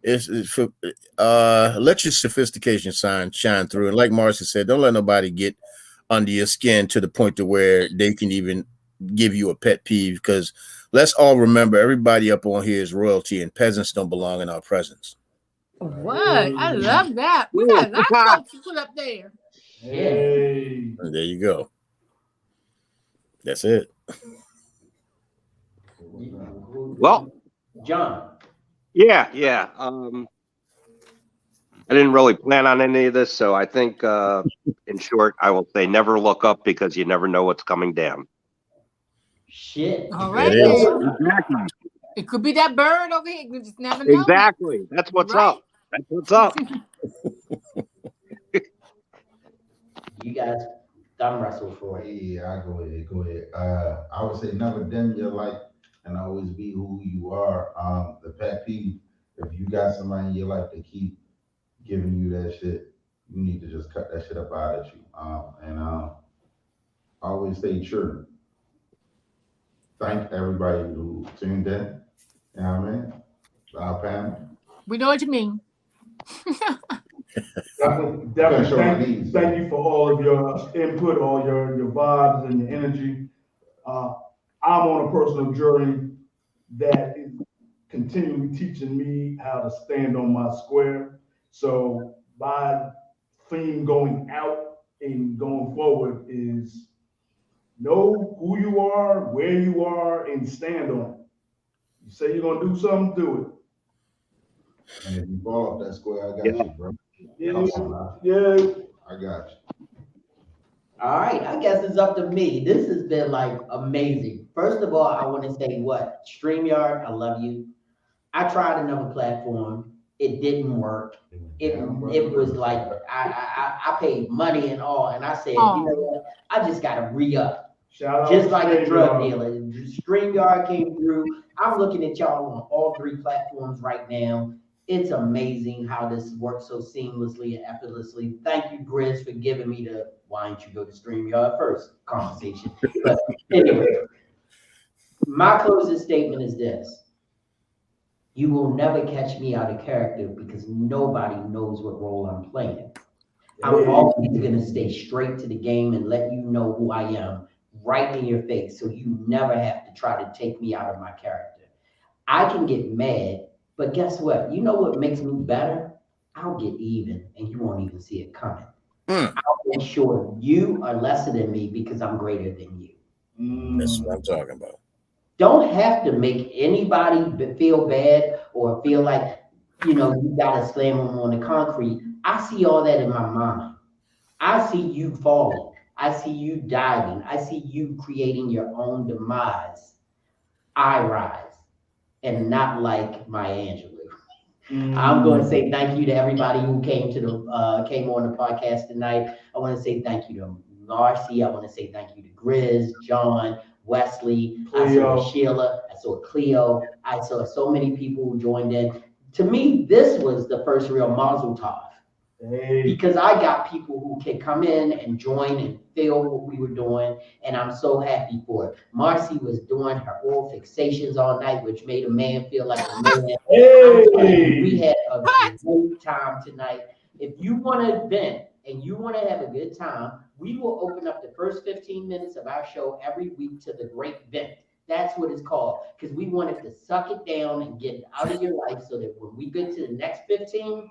it's for let your sophistication shine through. And like Marcy said, don't let nobody get under your skin to the point to where they can even give you a pet peeve. Because let's all remember, everybody up on here is royalty, and peasants don't belong in our presence. What? I love that. We got a lot of quotes to put up there. Hey. And there you go. That's it. Well, John. yeah. I didn't really plan on any of this, so I think, in short, I will say never look up because you never know what's coming down. Shit. All right, It is. then. Exactly. It could be that bird over here. You just never know. Exactly. That's what's Right. up. That's what's up. You guys thumb wrestle for it. Yeah, I go ahead. I would say never dim your light and always be who you are. The pet peeve, if you got somebody in your life that keep giving you that shit, you need to just cut that shit up out of you. And always stay true. Thank everybody who tuned in. You know what I mean? Our family. We know what you mean. Definitely. Thank you for all of your input, all your vibes and your energy. I'm on a personal journey that is continually teaching me how to stand on my square. So my theme going out and going forward is know who you are, where you are, and stand on it. You say you're gonna do something, do it. And if you fall off that square, I got you, bro. Yeah. I got you. All right, I guess it's up to me. This has been like amazing. First of all, I want to say what? StreamYard, I love you. I tried another platform. It didn't work. It was like I paid money and all, and I said, you know what? I just gotta re-up. Just like a drug dealer. StreamYard came through. I'm looking at y'all on all three platforms right now. It's amazing how this works so seamlessly and effortlessly. Thank you, Grizz, for giving me the why don't you go to StreamYard first conversation. But anyway, my closing statement is this. You will never catch me out of character because nobody knows what role I'm playing. I'm always going to stay straight to the game and let you know who I am right in your face, so you never have to try to take me out of my character. I can get mad, but guess what? You know what makes me better? I'll get even, and you won't even see it coming. I'll make sure you are lesser than me because I'm greater than you. That's what I'm talking about. Don't have to make anybody feel bad or feel like, you gotta slam them on the concrete. I see all that in my mind. I see you falling. I see you diving. I see you creating your own demise. I rise, and not like Maya Angelou. I'm going to say thank you to everybody who came on the podcast tonight. I want to say thank you to Marcy. I want to say thank you to Grizz, John, Wesley. Cleo. I saw Sheila. I saw Cleo. I saw so many people who joined in. To me, this was the first real Mazel Tov. Hey. Because I got people who can come in and join and feel what we were doing, and I'm so happy for it. Marcy was doing her oral fixations all night, which made a man feel like a man. Hey. We had a great time tonight. If you want to vent and you want to have a good time, we will open up the first 15 minutes of our show every week to the great vent. That's what it's called, because we wanted to suck it down and get it out of your life so that when we get to the next 15,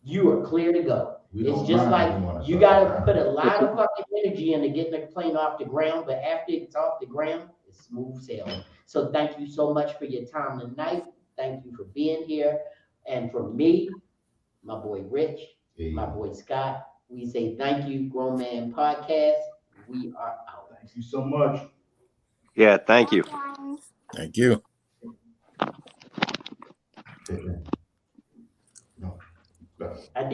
you are clear to go. It's just like you got to put a lot of fucking energy into getting the plane off the ground, but after it's off the ground, it's smooth sailing. So thank you so much for your time tonight. Thank you for being here. And for me, my boy Rich, my boy Scott, we say thank you, Grown Man Podcast. We are out. Thank you so much. Yeah, thank you. Thank you. No. I did.